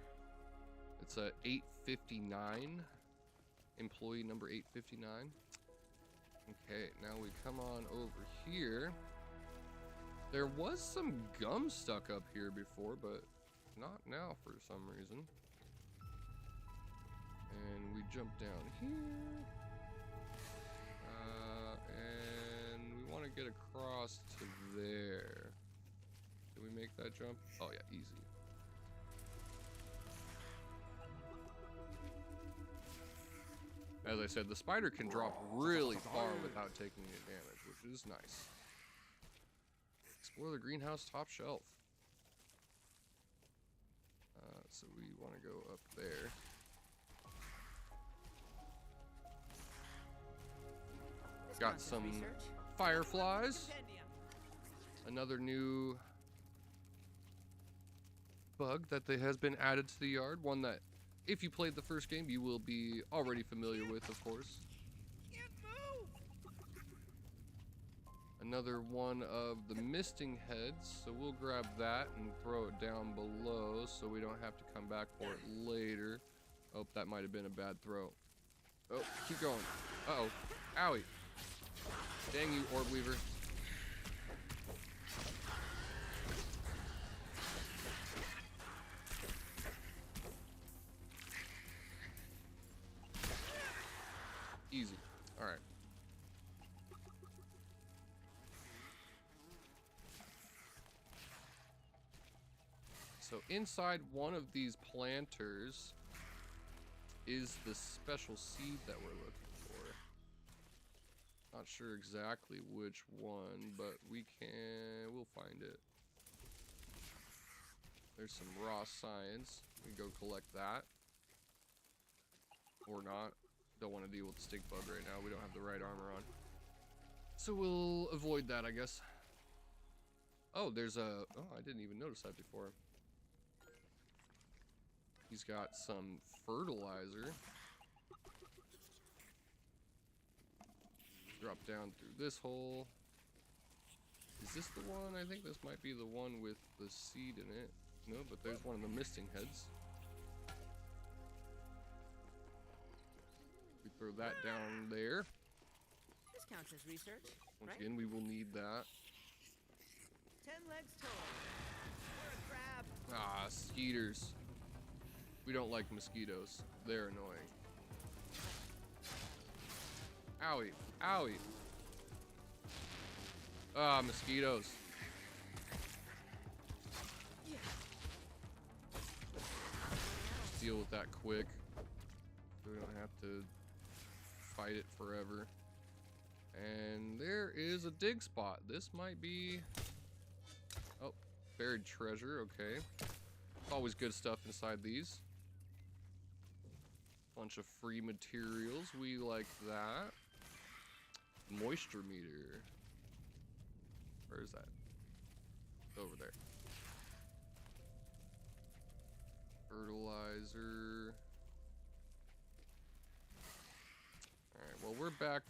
it's a 859, employee number 859. Okay, now we come on over here. There was some gum stuck up here before, but not now for some reason. And we jump down here. And we want to get across to there. Can we make that jump? Oh yeah, easy. As I said, the spider can drop really far without taking any damage, which is nice. Explore the greenhouse top shelf. So we want to go up there. Got some fireflies. Another new bug that has been added to the yard. One that, if you played the first game, you will be already familiar with, of course. Another one of the misting heads, so we'll grab that and throw it down below so we don't have to come back for it later. Oh, that might have been a bad throw. Oh, keep going. Uh-oh. Owie. Dang you, Orb Weaver. Easy. All right. So inside one of these planters is the special seed that we're looking for. Not sure exactly which one, but we'll find it. There's some raw science. We can go collect that. Or not. Don't want to deal with the stink bug right now. We don't have the right armor on. So we'll avoid that, I guess. Oh, there's a... Oh, I didn't even notice that before. He's got some fertilizer. Drop down through this hole. Is this the one? I think this might be the one with the seed in it. No, but there's one of the misting heads. We throw that down there. This counts as research. Once right? again, we will need that. 10 legs total. Or a crab. Ah, skeeters. We don't like mosquitoes. They're annoying. Owie. Owie. Ah, mosquitoes. Just deal with that quick. So we don't have to fight it forever. And there is a dig spot. This might be... Oh, buried treasure. Okay. Always good stuff inside these. Bunch of free materials. We like that. Moisture meter. Where is that? Over there. Fertilizer. Alright, well, we're back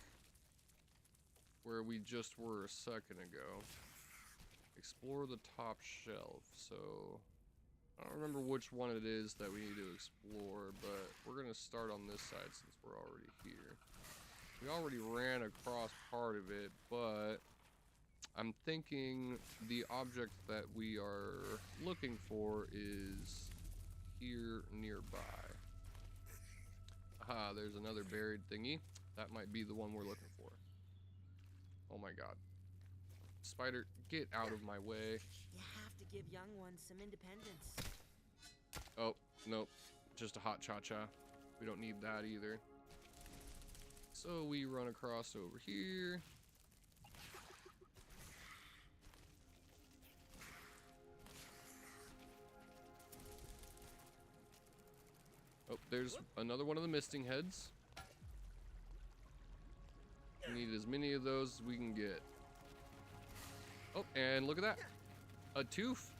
where we just were a second ago. Explore the top shelf. So, I don't remember which one it is that we need to explore, but we're going to start on this side since we're already here. We already ran across part of it, but I'm thinking the object that we are looking for is here nearby. Aha, there's another buried thingy. That might be the one we're looking for. Oh my god. Spider, get out of my way. You have to give young ones some independence. Oh, nope. Just a hot cha-cha. We don't need that either. So we run across over here. Oh, there's another one of the misting heads. We need as many of those as we can get. Oh, and look at that. A tooth.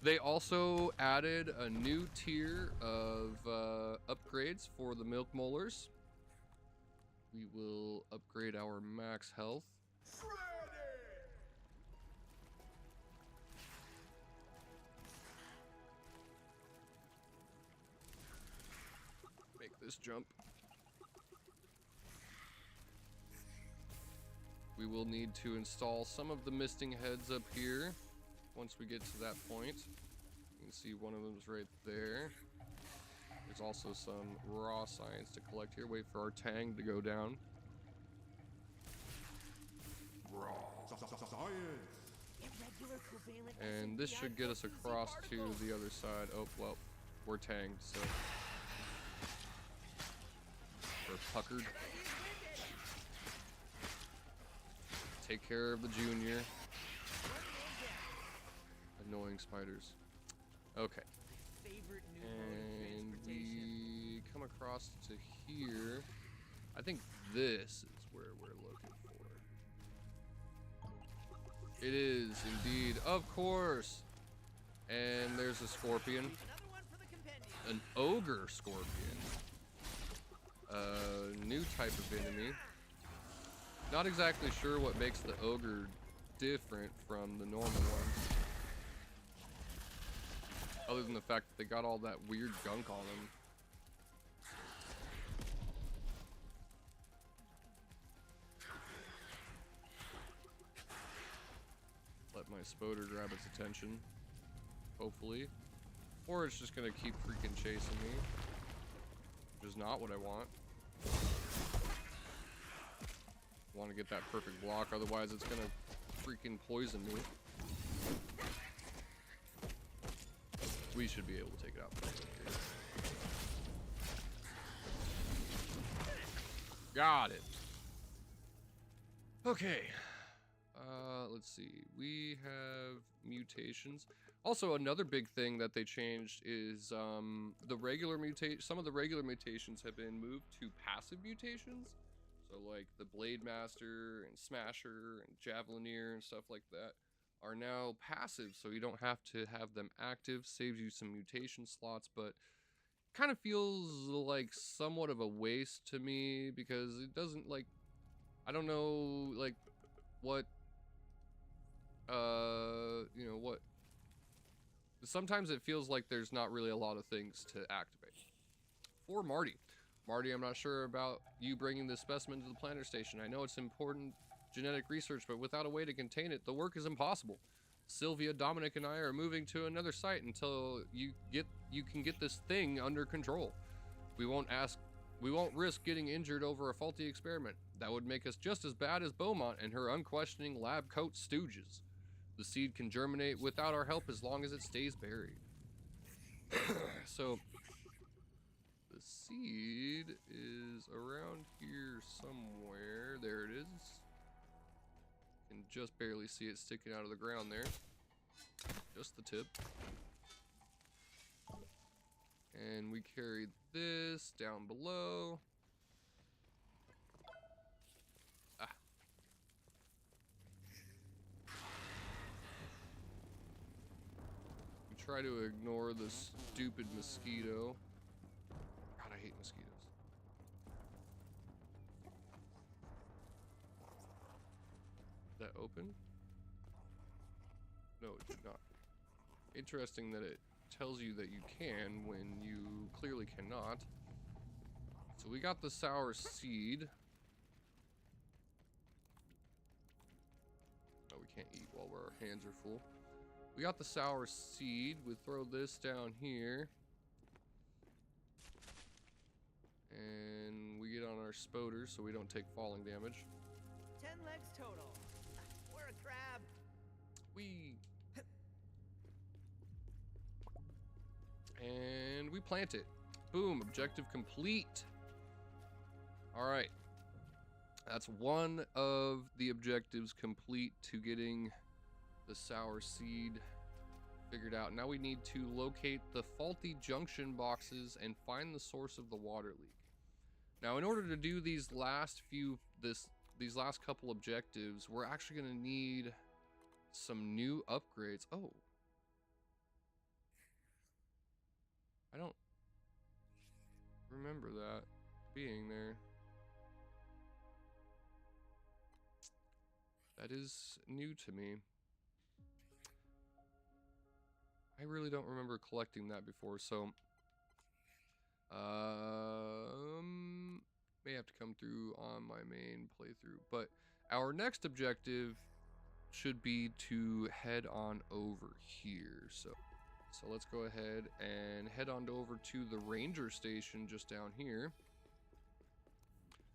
They also added a new tier of upgrades for the milk molars. We will upgrade our max health. Make this jump. We will need to install some of the misting heads up here once we get to that point. You can see one of them's right there. There's also some raw science to collect here. Wait for our tang to go down. And this should get us across to the other side. Oh, well, we're tanged, so we're puckered. Take care of the junior. Annoying spiders. Okay. And we come across to here. I think this is where we're looking for. It is indeed, of course. And there's a scorpion. An ogre scorpion. A new type of enemy. Not exactly sure what makes the ogre different from the normal ones. Other than the fact that they got all that weird gunk on them. Let my spoder grab its attention. Hopefully. Or it's just gonna keep freaking chasing me. Which is not what I want. Want to get that perfect block, otherwise it's gonna freaking poison me. We should be able to take it out. Got it. Okay. Let's see. We have mutations. Also, another big thing that they changed is the regular some of the regular mutations have been moved to passive mutations. So like the Blade Master and Smasher and Javelineer and stuff like that are now passive, so you don't have to have them active. Saves you some mutation slots, but kind of feels like somewhat of a waste to me because it doesn't, like, I don't know, like, what, you know, what, sometimes it feels like there's not really a lot of things to activate. For Marty, I'm not sure about you bringing this specimen to the planter station. I know it's important genetic research, but without a way to contain it, the work is impossible. Sylvia, Dominic, and I are moving to another site until you can get this thing under control. We won't ask We won't risk getting injured over a faulty experiment. That would make us just as bad as Beaumont and her unquestioning lab coat stooges. The seed can germinate without our help as long as it stays buried. So, the seed is around here somewhere. There it is. You can just barely see it sticking out of the ground there. Just the tip. And we carried this down below. Ah. We try to ignore the stupid mosquito. God, I hate mosquitoes. Is that open? No, it did not. Interesting that it tells you that you can when you clearly cannot. So we got the sour seed. Oh, we can't eat while our hands are full. We got the sour seed. We throw this down here. And we get on our spoders so we don't take falling damage. 10 legs total. We're a crab. Whee! And we plant it. Boom, objective complete. All right. That's one of the objectives complete to getting the sour seed figured out. Now we need to locate the faulty junction boxes and find the source of the water leak. Now, in order to do these last couple objectives, we're actually going to need some new upgrades. Oh. I don't remember that being there. That is new to me. I really don't remember collecting that before, so may have to come through on my main playthrough. But our next objective should be to head on over here. So let's go ahead and head on over to the ranger station just down here.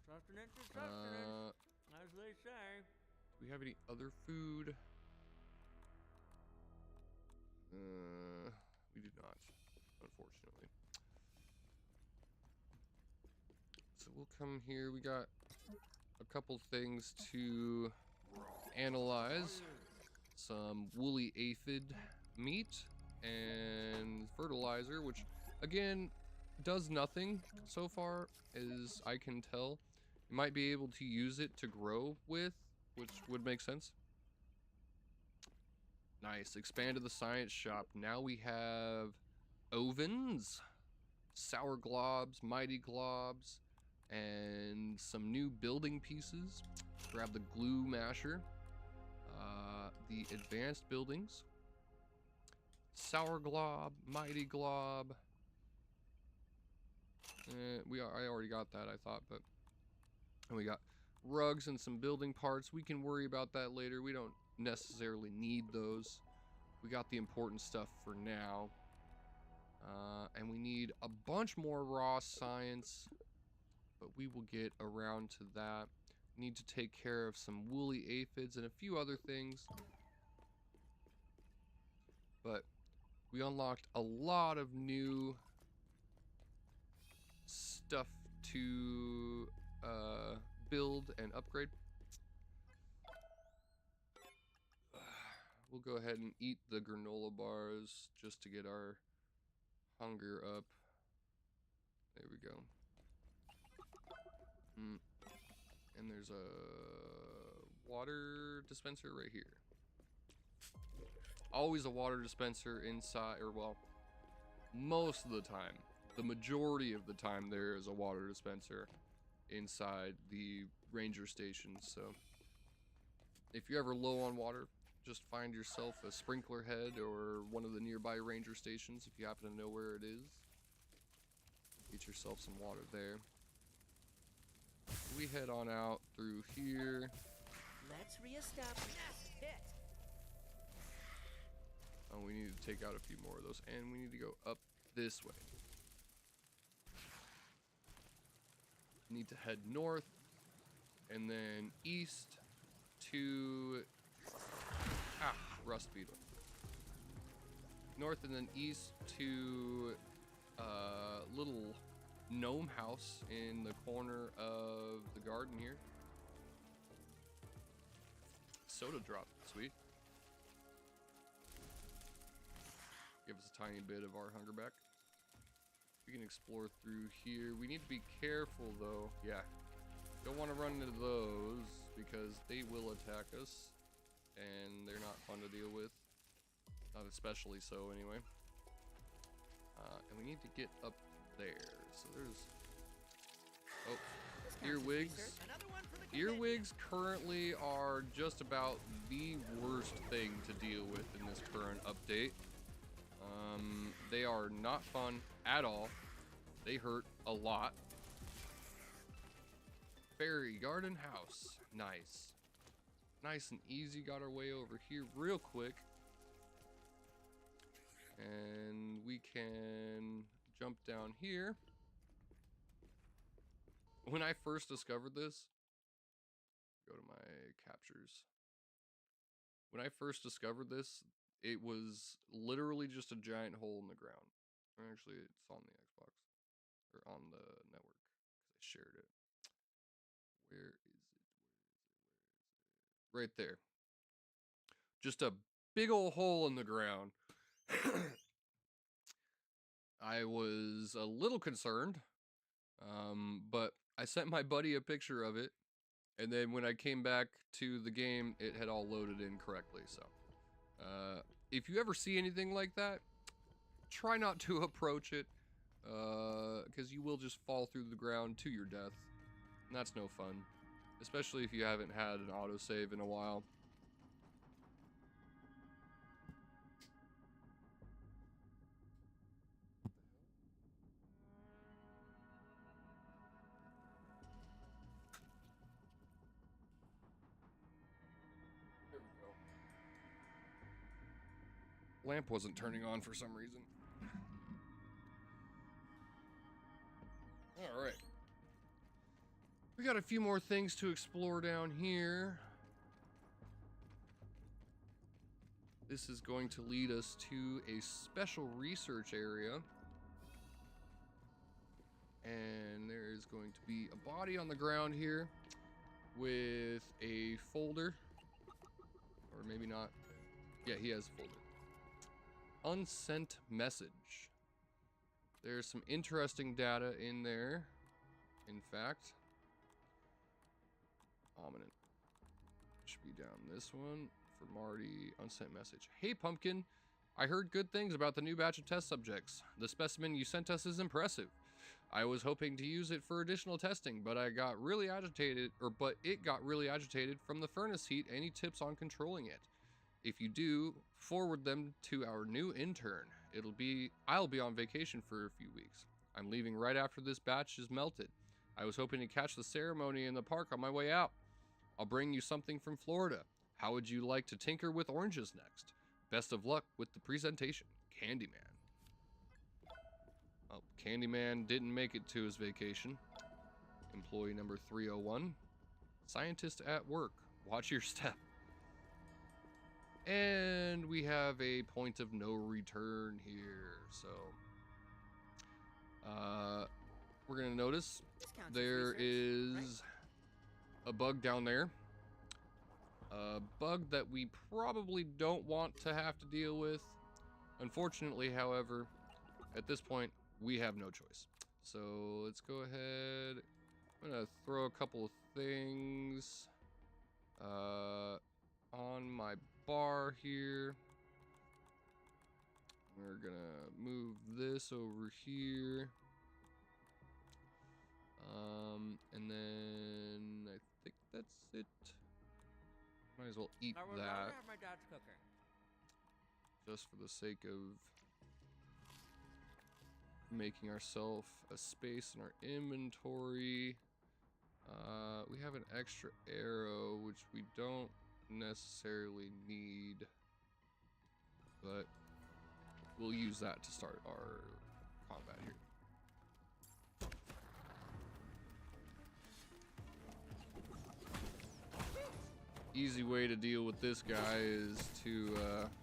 Sustenance is sustenance, as they say. Do we have any other food? We do not, unfortunately. So we'll come here. We got a couple things to analyze. Some woolly aphid meat and fertilizer, which again does nothing so far as I can tell. You might be able to use it to grow with, which would make sense. Nice. Expanded the science shop. Now we have ovens, sour globs, mighty globs, and some new building pieces. Grab the glue masher, the advanced buildings, sour glob, mighty glob. I already got that, I thought, but and we got rugs and some building parts. We can worry about that later. We don't necessarily need those. We got the important stuff for now. And we need a bunch more raw science, but we will get around to that. We need to take care of some woolly aphids and a few other things. But we unlocked a lot of new stuff to build and upgrade. We'll go ahead and eat the granola bars just to get our hunger up. There we go. And there's a water dispenser right here. Always a water dispenser inside, or well, most of the time. The majority of the time there is a water dispenser inside the ranger station. So if you're ever low on water, just find yourself a sprinkler head or one of the nearby ranger stations if you happen to know where it is. Get yourself some water there. We head on out through here. Let's reestablish hit. Oh, we need to take out a few more of those, and we need to go up this way. Need to head north and then east to rust beetle. North and then east to little gnome house in the corner of the garden here. Soda drop, sweet. Give us a tiny bit of our hunger back. We can explore through here. We need to be careful though. Yeah, don't want to run into those because they will attack us and they're not fun to deal with. Not especially so anyway. And we need to get up there. So there's earwigs. Earwigs currently are just about the worst thing to deal with in this current update. They are not fun at all. They hurt a lot. Fairy garden house. Nice. Nice and easy. Got our way over here real quick. And we can jump down here. When I first discovered this, go to my captures. When I first discovered this, it was literally just a giant hole in the ground. Actually, it's on the Xbox or on the network because I shared it. Where is it? Right there. Just a big old hole in the ground. I was a little concerned, but I sent my buddy a picture of it, and then when I came back to the game, it had all loaded in correctly. So if you ever see anything like that, try not to approach it, because you will just fall through the ground to your death, and that's no fun, especially if you haven't had an autosave in a while. Lamp wasn't turning on for some reason. All right. We got a few more things to explore down here. This is going to lead us to a special research area. And there is going to be a body on the ground here with a folder. Or maybe not. Yeah, he has a folder. Unsent message. There's some interesting data in there. In fact, ominous. Should be down this one for Marty. Unsent message. Hey Pumpkin, I heard good things about the new batch of test subjects. The specimen you sent us is impressive. I was hoping to use it for additional testing, but it got really agitated from the furnace heat. Any tips on controlling it? If you do, forward them to our new intern. I'll be on vacation for a few weeks. I'm leaving right after this batch is melted. I was hoping to catch the ceremony in the park on my way out. I'll bring you something from Florida. How would you like to tinker with oranges next? Best of luck with the presentation, Candyman. Oh, Candyman didn't make it to his vacation. Employee number 301. Scientist at work. Watch your step. And we have a point of no return here. So, we're going to notice there is a bug down there. A bug that we probably don't want to have to deal with. Unfortunately, however, at this point, we have no choice. So let's go ahead. I'm gonna throw a couple of things on my bar here. We're gonna move this over here. And then I think that's it. Might as well eat that. Just for the sake of making ourselves a space in our inventory. We have an extra arrow, which we don't necessarily need, but we'll use that to start our combat here. easy way to deal with this guy is to,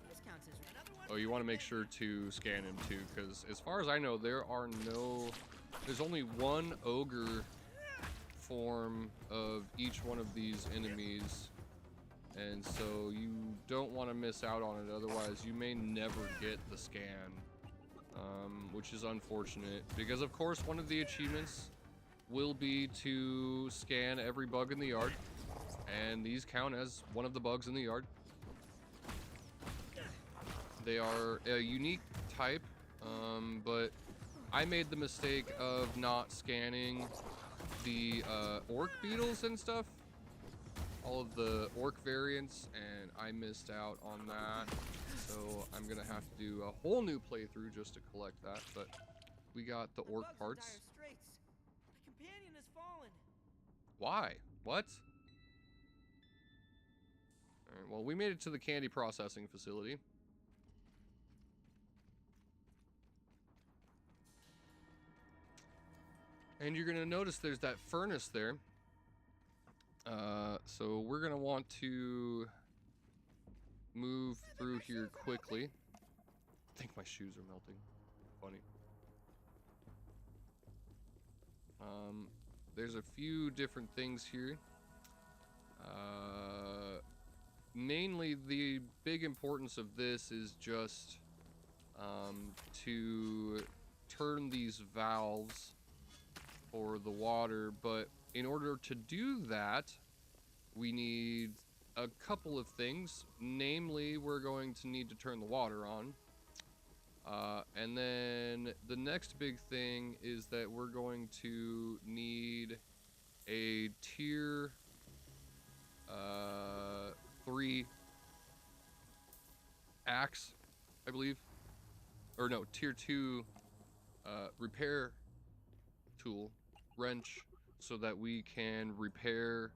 This counts as another one. oh, you want to make sure to scan him too, because as far as I know, there's only one ogre form of each one of these enemies, and so you don't want to miss out on it, otherwise you may never get the scan, which is unfortunate, because of course one of the achievements will be to scan every bug in the yard, and these count as one of the bugs in the yard. They are a unique type, but I made the mistake of not scanning the orc beetles and stuff, all of the orc variants, and I missed out on that, so I'm gonna have to do a whole new playthrough just to collect that. But we got the orc bug's in parts. dire straits. My companion has fallen. Why? What? Alright, well, we made it to the candy processing facility. And you're gonna notice there's that furnace there. So we're gonna want to move through here quickly. I think my shoes are melting. Funny. There's a few different things here. Mainly the big importance of this is just to turn these valves for the water, but in order to do that, we need a couple of things. Namely, we're going to need to turn the water on. And then the next big thing is that we're going to need a tier 3 axe, I believe. Or no, tier 2 repair tool, wrench, so that we can repair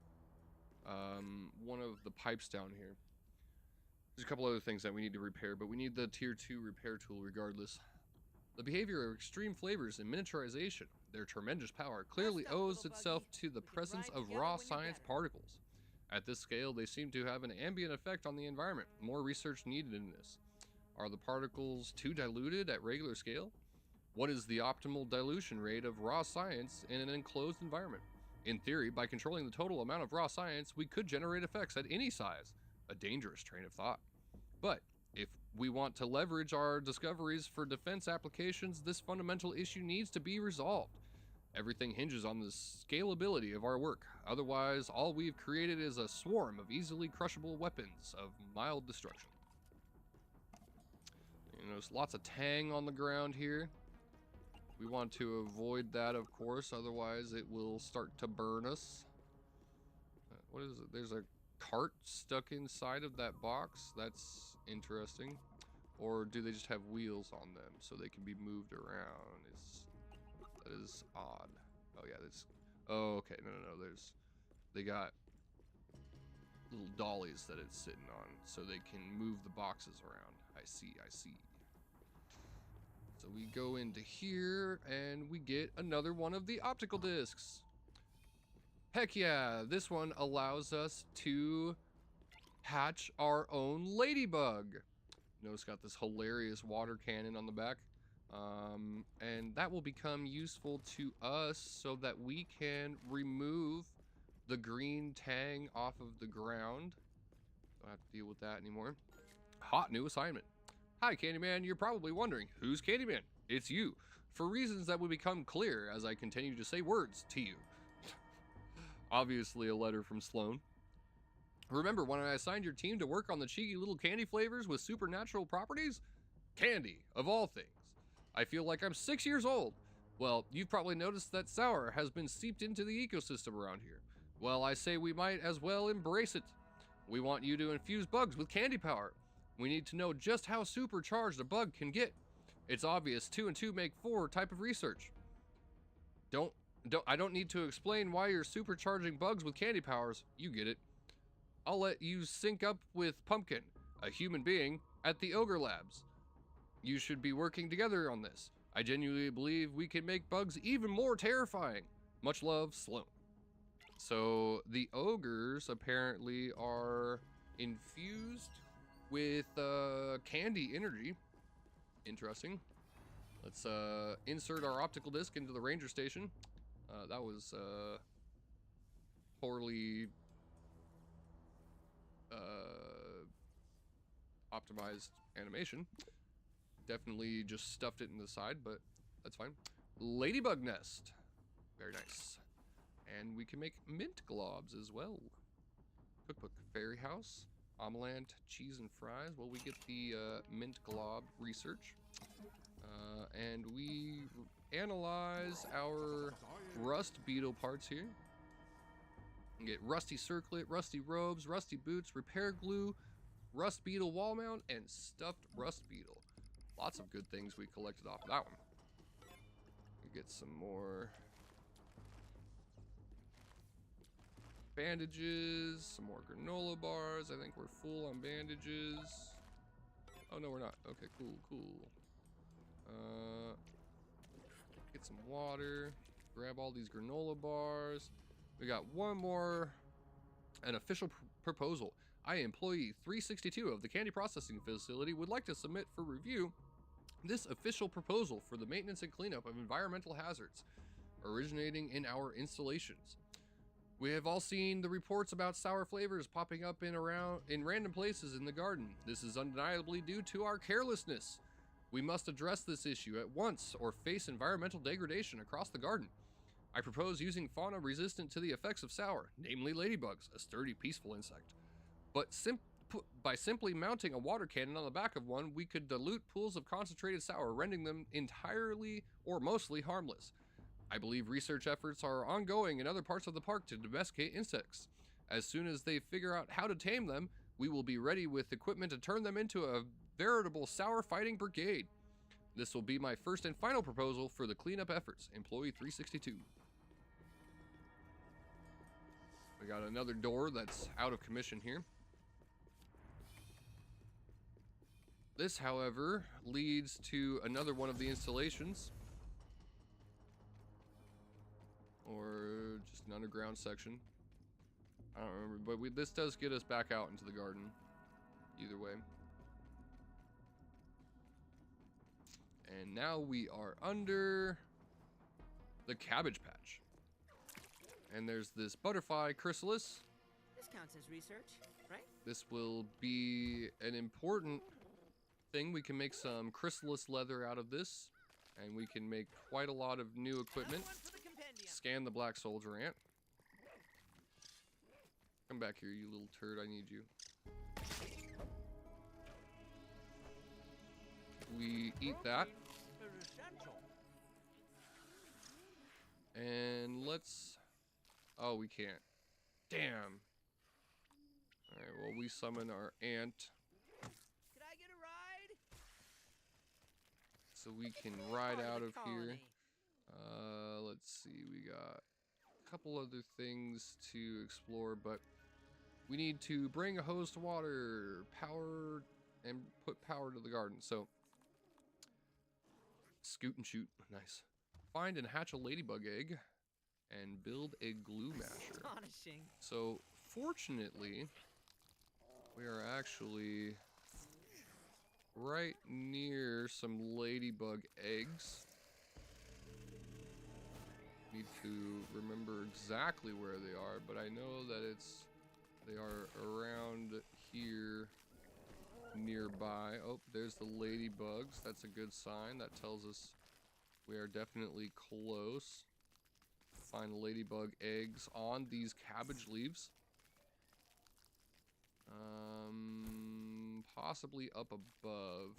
one of the pipes down here. There's a couple other things that we need to repair, but we need the tier 2 repair tool regardless. The behavior of extreme flavors and miniaturization, their tremendous power, clearly owes itself to the presence of raw science particles. At this scale, they seem to have an ambient effect on the environment. More research needed in this. Are the particles too diluted at regular scale? What is the optimal dilution rate of raw science in an enclosed environment? In theory, by controlling the total amount of raw science, we could generate effects at any size. A dangerous train of thought. But if we want to leverage our discoveries for defense applications, this fundamental issue needs to be resolved. Everything hinges on the scalability of our work. Otherwise, all we've created is a swarm of easily crushable weapons of mild destruction. You know, there's lots of tang on the ground here. We want to avoid that, of course, otherwise it will start to burn us. What is it? There's a cart stuck inside of that box. That's interesting. Or do they just have wheels on them so they can be moved around? That is odd. Oh yeah, that's. Oh, okay. No. They got little dollies that it's sitting on so they can move the boxes around. I see. So we go into here and we get another one of the optical discs. Heck yeah, this one allows us to hatch our own ladybug. Notice got this hilarious water cannon on the back. And that will become useful to us so that we can remove the green tang off of the ground. Don't have to deal with that anymore. Hot new assignment. Hi Candyman, you're probably wondering, who's Candyman? It's you. For reasons that will become clear as I continue to say words to you. Obviously a letter from Sloan. Remember when I assigned your team to work on the cheeky little candy flavors with supernatural properties? Candy, of all things. I feel like I'm 6 years old. Well, you've probably noticed that sour has been seeped into the ecosystem around here. Well, I say we might as well embrace it. We want you to infuse bugs with candy power. We need to know just how supercharged a bug can get. It's obvious 2 and 2 make 4 type of research. I don't need to explain why you're supercharging bugs with candy powers. You get it. I'll let you sync up with Pumpkin, a human being, at the Ogre Labs. You should be working together on this. I genuinely believe we can make bugs even more terrifying. Much love, Sloan. So the ogres apparently are infused with candy energy. Interesting. Let's insert our optical disc into the ranger station. That was poorly optimized animation. Definitely just stuffed it in the side, but that's fine. Ladybug nest. Very nice. And we can make mint globs as well. Cookbook. Fairy house. Omelet, cheese and fries. Well, we get the mint glob research. And we analyze our rust beetle parts here. We get rusty circlet, rusty robes, rusty boots, repair glue, rust beetle wall mount, and stuffed rust beetle. Lots of good things we collected off of that one. We get some more bandages, some more granola bars. I think we're full on bandages. Oh no, we're not. Okay, cool, cool. Get some water. Grab all these granola bars. We got one more. An official proposal. I, employee 362 of the candy processing facility, would like to submit for review this official proposal for the maintenance and cleanup of environmental hazards originating in our installations. We have all seen the reports about sour flavors popping up in random places in the garden. This is undeniably due to our carelessness. We must address this issue at once or face environmental degradation across the garden. I propose using fauna resistant to the effects of sour, namely ladybugs, a sturdy, peaceful insect. But by simply mounting a water cannon on the back of one, we could dilute pools of concentrated sour, rendering them entirely or mostly harmless. I believe research efforts are ongoing in other parts of the park to domesticate insects. As soon as they figure out how to tame them, we will be ready with equipment to turn them into a veritable sour fighting brigade. This will be my first and final proposal for the cleanup efforts. Employee 362. We got another door that's out of commission here. This, however, leads to another one of the installations. Or just an underground section. I don't remember, but this does get us back out into the garden. Either way. And now we are under the cabbage patch. And there's this butterfly chrysalis. This counts as research, right? This will be an important thing. We can make some chrysalis leather out of this. And we can make quite a lot of new equipment. Scan the black soldier ant. Come back here, you little turd. I need you. We eat that. And let's... Oh, we can't. Damn. Alright, well, we summon our ant. Could I get a ride? So we can ride out of here. Let's see. We got a couple other things to explore, but we need to bring a hose to water, power, and put power to the garden. So, scoot and shoot. Nice. Find and hatch a ladybug egg and build a glue masher. Astonishing. So, fortunately, we are actually right near some ladybug eggs. Need to remember exactly where they are, but I know that they are around here nearby. Oh, there's the ladybugs. That's a good sign. That tells us we are definitely close. Find ladybug eggs on these cabbage leaves. Possibly up above.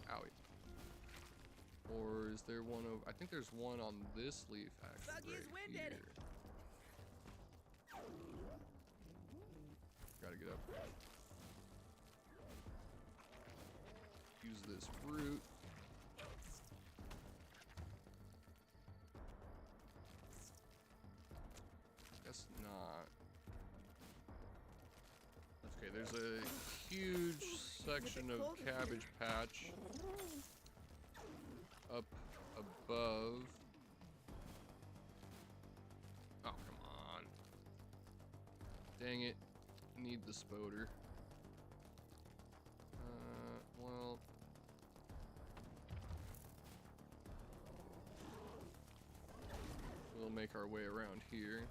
Owie. Or is there one over? I think there's one on this leaf actually. Right here. Gotta get up. Use this root. Guess not. Okay, there's a huge section of cabbage patch up above. Dang it. Need the spoder. Well. We'll make our way around here.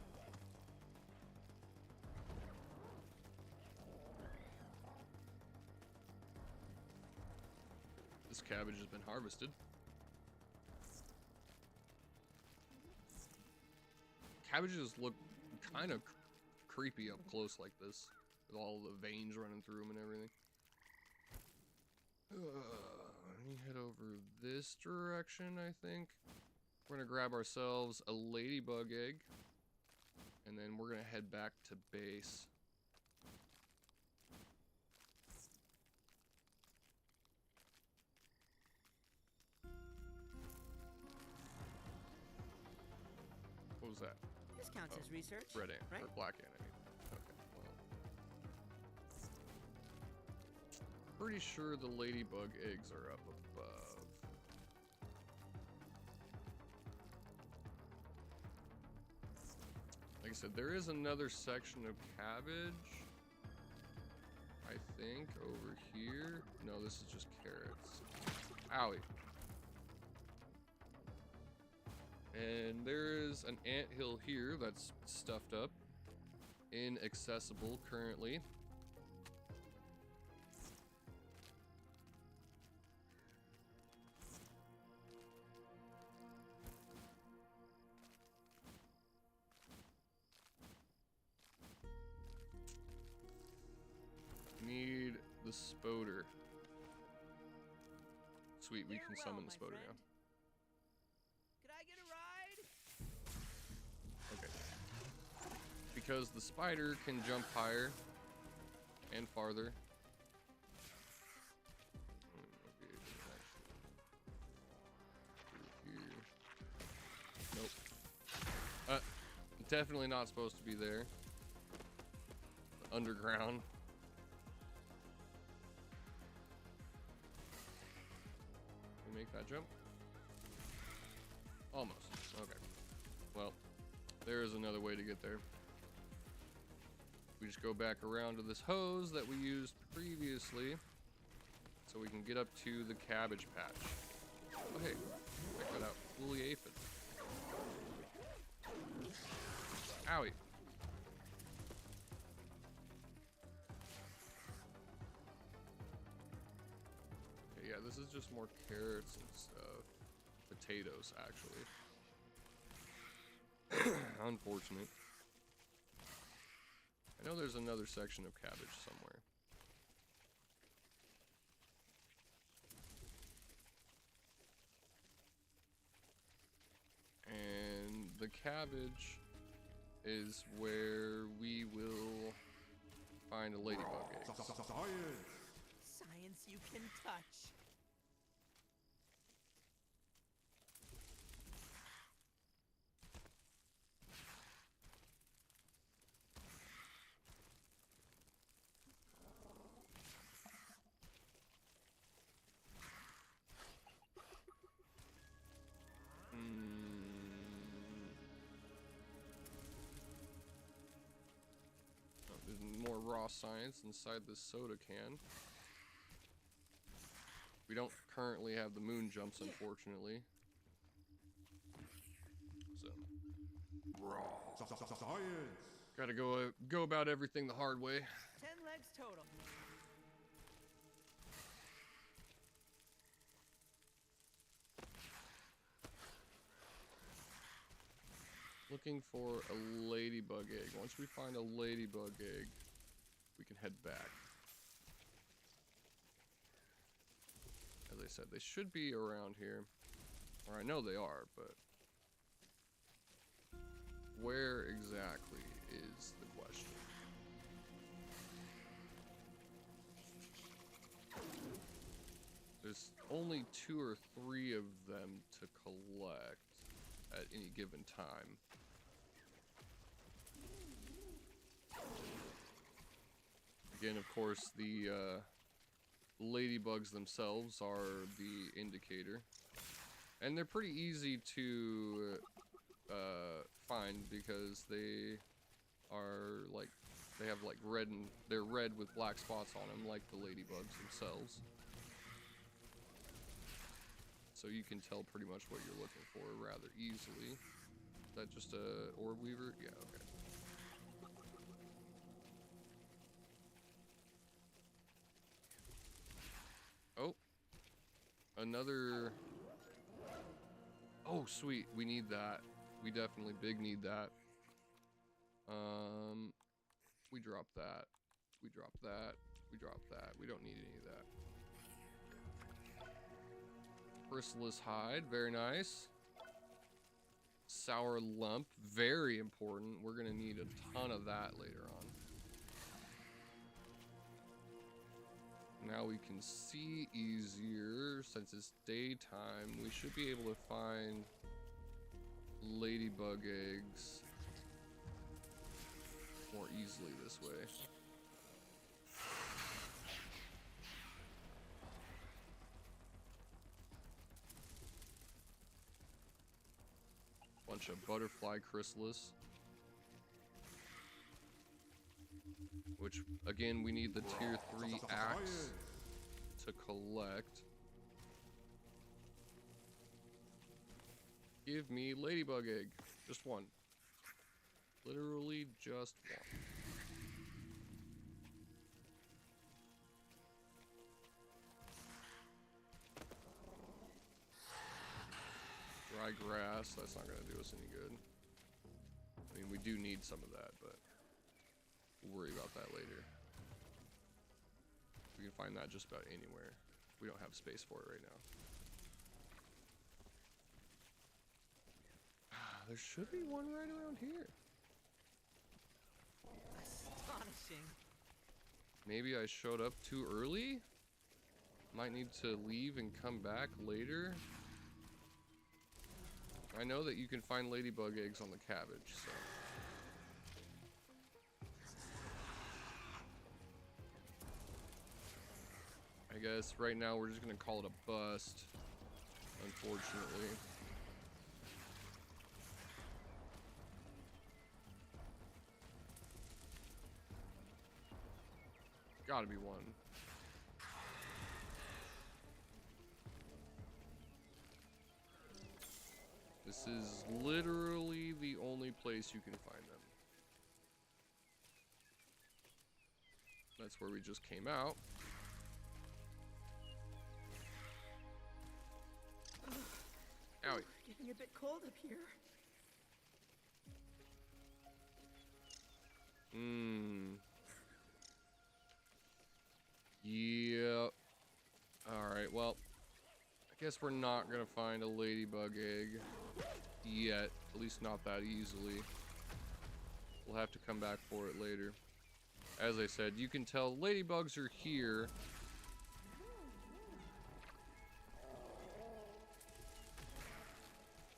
This cabbage has been harvested. Cabbages look kind of creepy up close like this, with all the veins running through them and everything. Let me head over this direction, I think. We're gonna grab ourselves a ladybug egg, and then we're gonna head back to base. What was that? This counts as research. Red ant, right? or black ant, I mean. Okay, well. Pretty sure the ladybug eggs are up above. Like I said, there is another section of cabbage, I think, over here. No, this is just carrots. Owie. And there is an anthill here that's stuffed up. Inaccessible currently. Need the spoder. Sweet, we can summon the spoder now. Could I get a ride? Okay. Because the spider can jump higher and farther. Nope. Definitely not supposed to be there. Underground. Can we make that jump? Almost. Okay. Well, there is another way to get there. We just go back around to this hose that we used previously, so we can get up to the cabbage patch. Oh hey, check that out. Woolly aphid. Owie. Okay, yeah, this is just more carrots and stuff. Potatoes, actually. Unfortunate. I know there's another section of cabbage somewhere. And the cabbage is where we will find a ladybug egg. Science you can touch. Oh, there's more raw science inside this soda can. We don't currently have the moon jumps, unfortunately. So gotta go about everything the hard way. 10 legs total. Looking for a ladybug egg. Once we find a ladybug egg, we can head back. As I said, they should be around here. Or I know they are, but where exactly is the question? There's only 2 or 3 of them to collect at any given time. Again, of course, the ladybugs themselves are the indicator. And they're pretty easy to find because they are like They have like red, and they're red with black spots on them, like the ladybugs themselves. So you can tell pretty much what you're looking for rather easily. Is that just a orb weaver? Yeah, okay. Oh, another. Oh, sweet. We need that. We definitely big need that. We drop that. We drop that. We drop that. We don't need any of that. Chrysalis hide, very nice. Sour lump, very important. We're gonna need a ton of that later on. Now we can see easier since it's daytime. We should be able to find ladybug eggs more easily this way. Bunch of butterfly chrysalis. Which, again, we need the tier 3 axe to collect. Give me ladybug egg. Just one. Literally just one. Dry grass, that's not going to do us any good. I mean, we do need some of that, but we'll worry about that later. We can find that just about anywhere. We don't have space for it right now. There should be one right around here. Astonishing. Maybe I showed up too early? Might need to leave and come back later. I know that you can find ladybug eggs on the cabbage, so. I guess right now we're just gonna call it a bust, unfortunately. Gotta be one. This is literally the only place you can find them. That's where we just came out. Owie. Getting a bit cold up here. Yeah. Alright, well, I guess we're not gonna find a ladybug egg yet. At least not that easily. We'll have to come back for it later. As I said, you can tell ladybugs are here.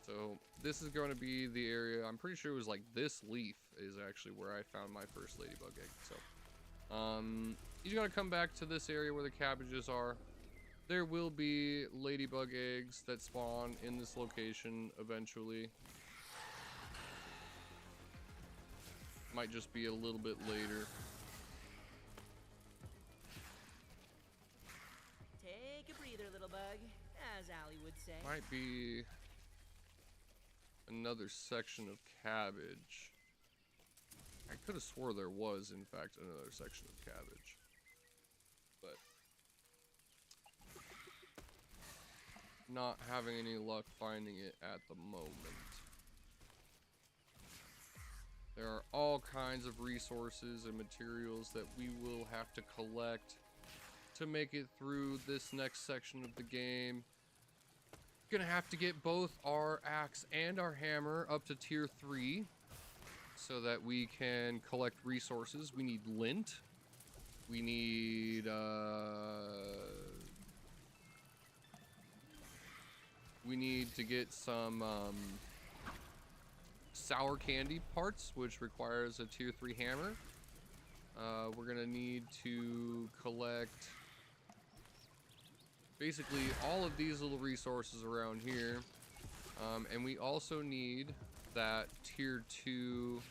So this is going to be the area. I'm pretty sure it was like this leaf is actually where I found my first ladybug egg. So you're going to come back to this area where the cabbages are. There will be ladybug eggs that spawn in this location eventually. Might just be a little bit later. Take a breather, little bug, as Allie would say. Might be another section of cabbage. I could have swore there was, in fact, another section of cabbage. But not having any luck finding it at the moment. There are all kinds of resources and materials that we will have to collect to make it through this next section of the game. Gonna have to get both our axe and our hammer up to tier 3 so that we can collect resources. We need lint. We need to get some sour candy parts, which requires a tier 3 hammer. We're gonna need to collect basically all of these little resources around here, and we also need that tier 2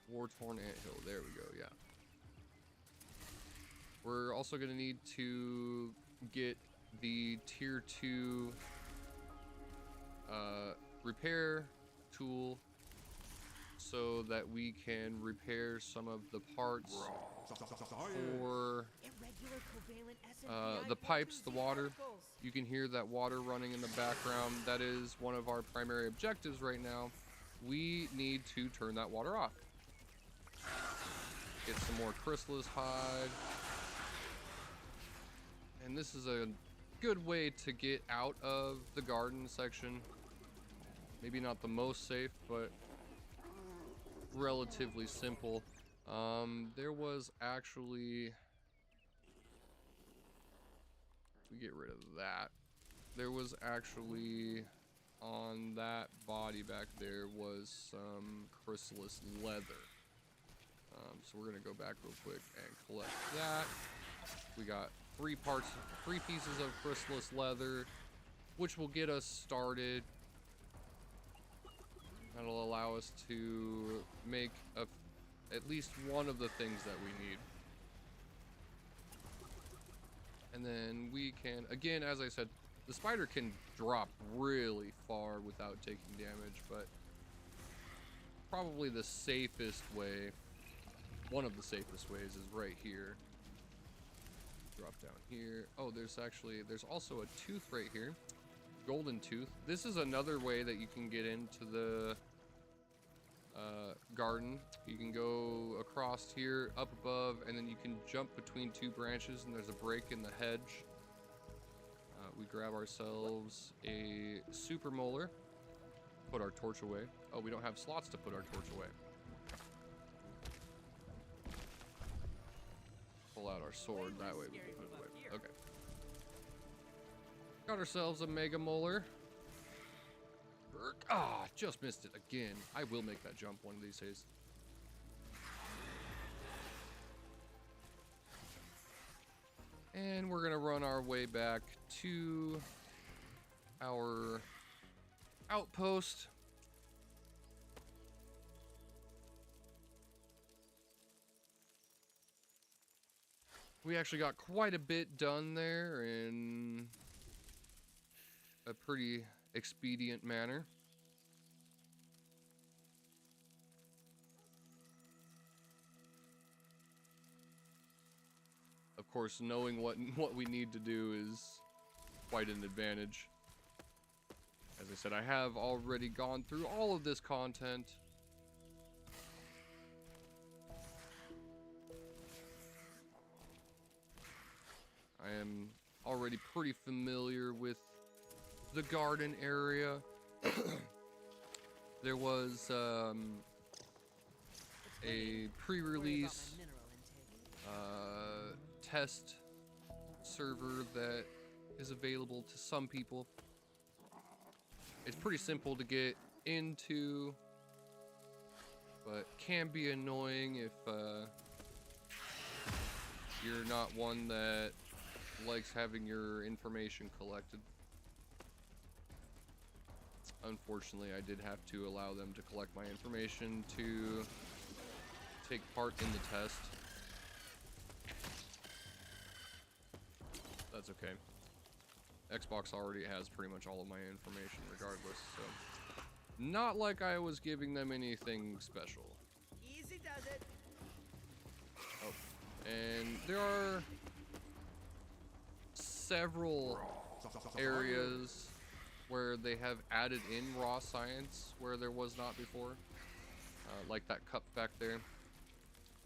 War-torn anthill. There we go, yeah. We're also going to need to get the tier 2 repair tool so that we can repair some of the parts for the pipes, the water. You can hear that water running in the background. That is one of our primary objectives right now. We need to turn that water off. Get some more chrysalis hide. And this is a good way to get out of the garden section. Maybe not the most safe, but relatively simple. There was actually... We get rid of that. There was actually... On that body back there was some chrysalis leather. So we're gonna go back real quick and collect that. We got 3 pieces of chrysalis leather, which will get us started. That'll allow us to make at least one of the things that we need. And then we can, again, as I said, the spider can drop really far without taking damage, but probably the safest way, one of the safest ways, is right here. Drop down here. Oh, there's also a tooth right here. Golden tooth. This is another way that you can get into the garden. You can go across here, up above, and then you can jump between 2 branches, and there's a break in the hedge. We grab ourselves a super molar, put our torch away. Oh, we don't have slots to put our torch away. Pull out our sword, that way we can put it away. Okay. Got ourselves a mega molar. Ah, just missed it again. I will make that jump one of these days. And we're gonna run our way back to our outpost. We actually got quite a bit done there in a pretty expedient manner. Of course, knowing what we need to do is quite an advantage. As I said, I have already gone through all of this content. I am already pretty familiar with the garden area. There was a pre-release test server that is available to some people. It's pretty simple to get into, but can be annoying if you're not one that likes having your information collected. Unfortunately, I did have to allow them to collect my information to take part in the test. That's okay. Xbox already has pretty much all of my information regardless, so not like I was giving them anything special. Easy does it. Oh, and there are several areas where they have added in raw science where there was not before. Like that cup back there.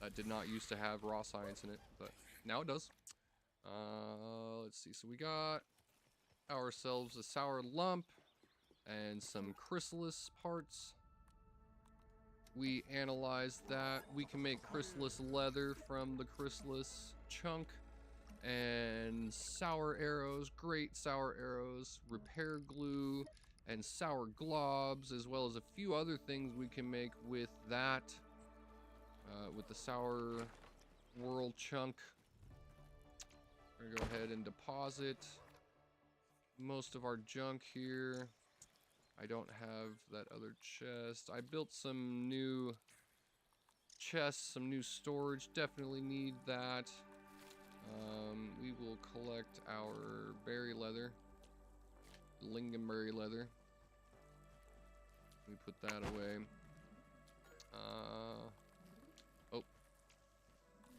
That did not used to have raw science in it, but now it does. Let's see, so we got ourselves a sour lump and some chrysalis parts. We analyzed that. We can make chrysalis leather from the chrysalis chunk, and sour arrows, great sour arrows, repair glue, and sour globs, as well as a few other things we can make with that, with the sour world chunk. We're gonna go ahead and deposit most of our junk here. I don't have that other chest. I built some new chests, some new storage. Definitely need that. We will collect our berry leather. Lingonberry leather. We put that away. Oh.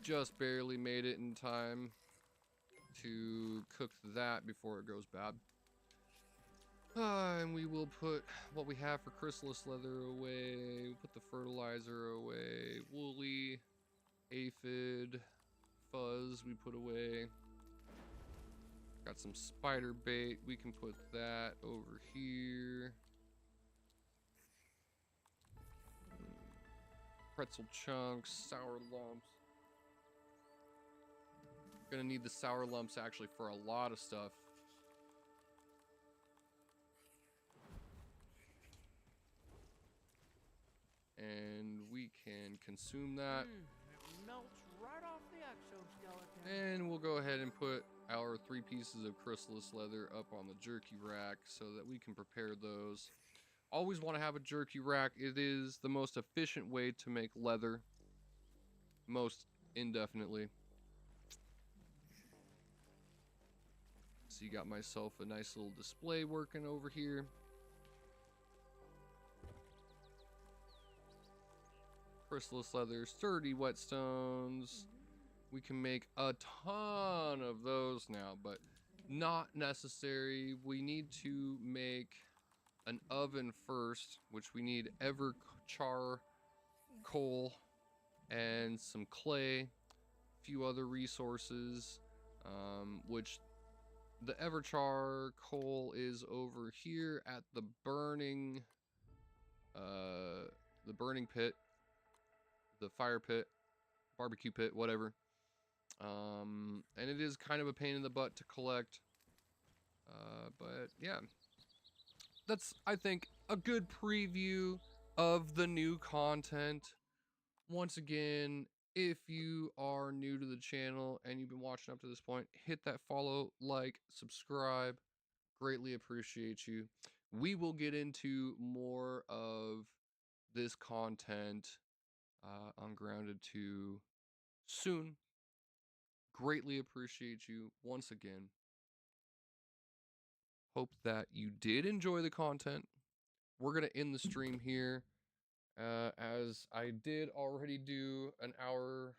Just barely made it in time to cook that before it goes bad. And we will put what we have for chrysalis leather away. We'll put the fertilizer away. Woolly, aphid, fuzz we put away. Got some spider bait. We can put that over here. Pretzel chunks, sour lumps. Gonna need the sour lumps actually for a lot of stuff. And we can consume that. It melts right off the exoskeleton. And we'll go ahead and put our 3 pieces of chrysalis leather up on the jerky rack so that we can prepare those. Always want to have a jerky rack. It is the most efficient way to make leather. Most indefinitely. So you got myself a nice little display working over here. Chrysalis leather, sturdy whetstones. We can make a ton of those now, but not necessary. We need to make an oven first, which we need char coal and some clay, a few other resources, which the Everchar coal is over here at the burning pit, the fire pit, barbecue pit, whatever. And it is kind of a pain in the butt to collect. But yeah, that's, I think, a good preview of the new content. Once again, if you are new to the channel and you've been watching up to this point, hit that follow, like, subscribe. Greatly appreciate you. We will get into more of this content on Grounded 2 soon. Greatly appreciate you once again. Hope that you did enjoy the content. We're going to end the stream here. As I did already do an hour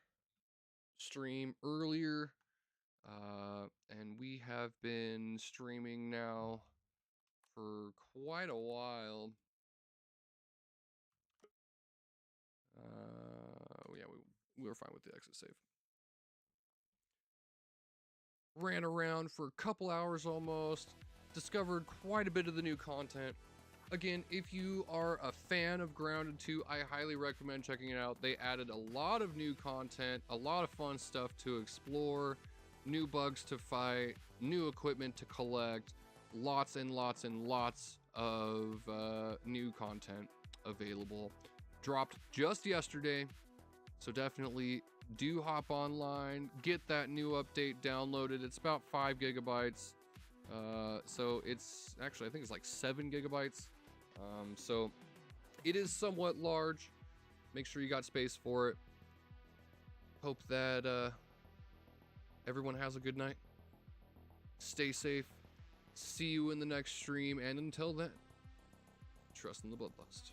stream earlier. And we have been streaming now for quite a while. Yeah, we were fine with the exit save. Ran around for a couple hours almost. Discovered quite a bit of the new content. Again, if you are a fan of Grounded 2, I highly recommend checking it out. They added a lot of new content, a lot of fun stuff to explore, new bugs to fight, new equipment to collect, lots and lots and lots of new content available. Dropped just yesterday, so definitely do hop online, get that new update downloaded. It's about 5 gigabytes. So it's actually, I think it's like 7 gigabytes. So it is somewhat large. Make sure you got space for it. Hope that everyone has a good night. Stay safe. See you in the next stream. And until then, trust in the bloodlust.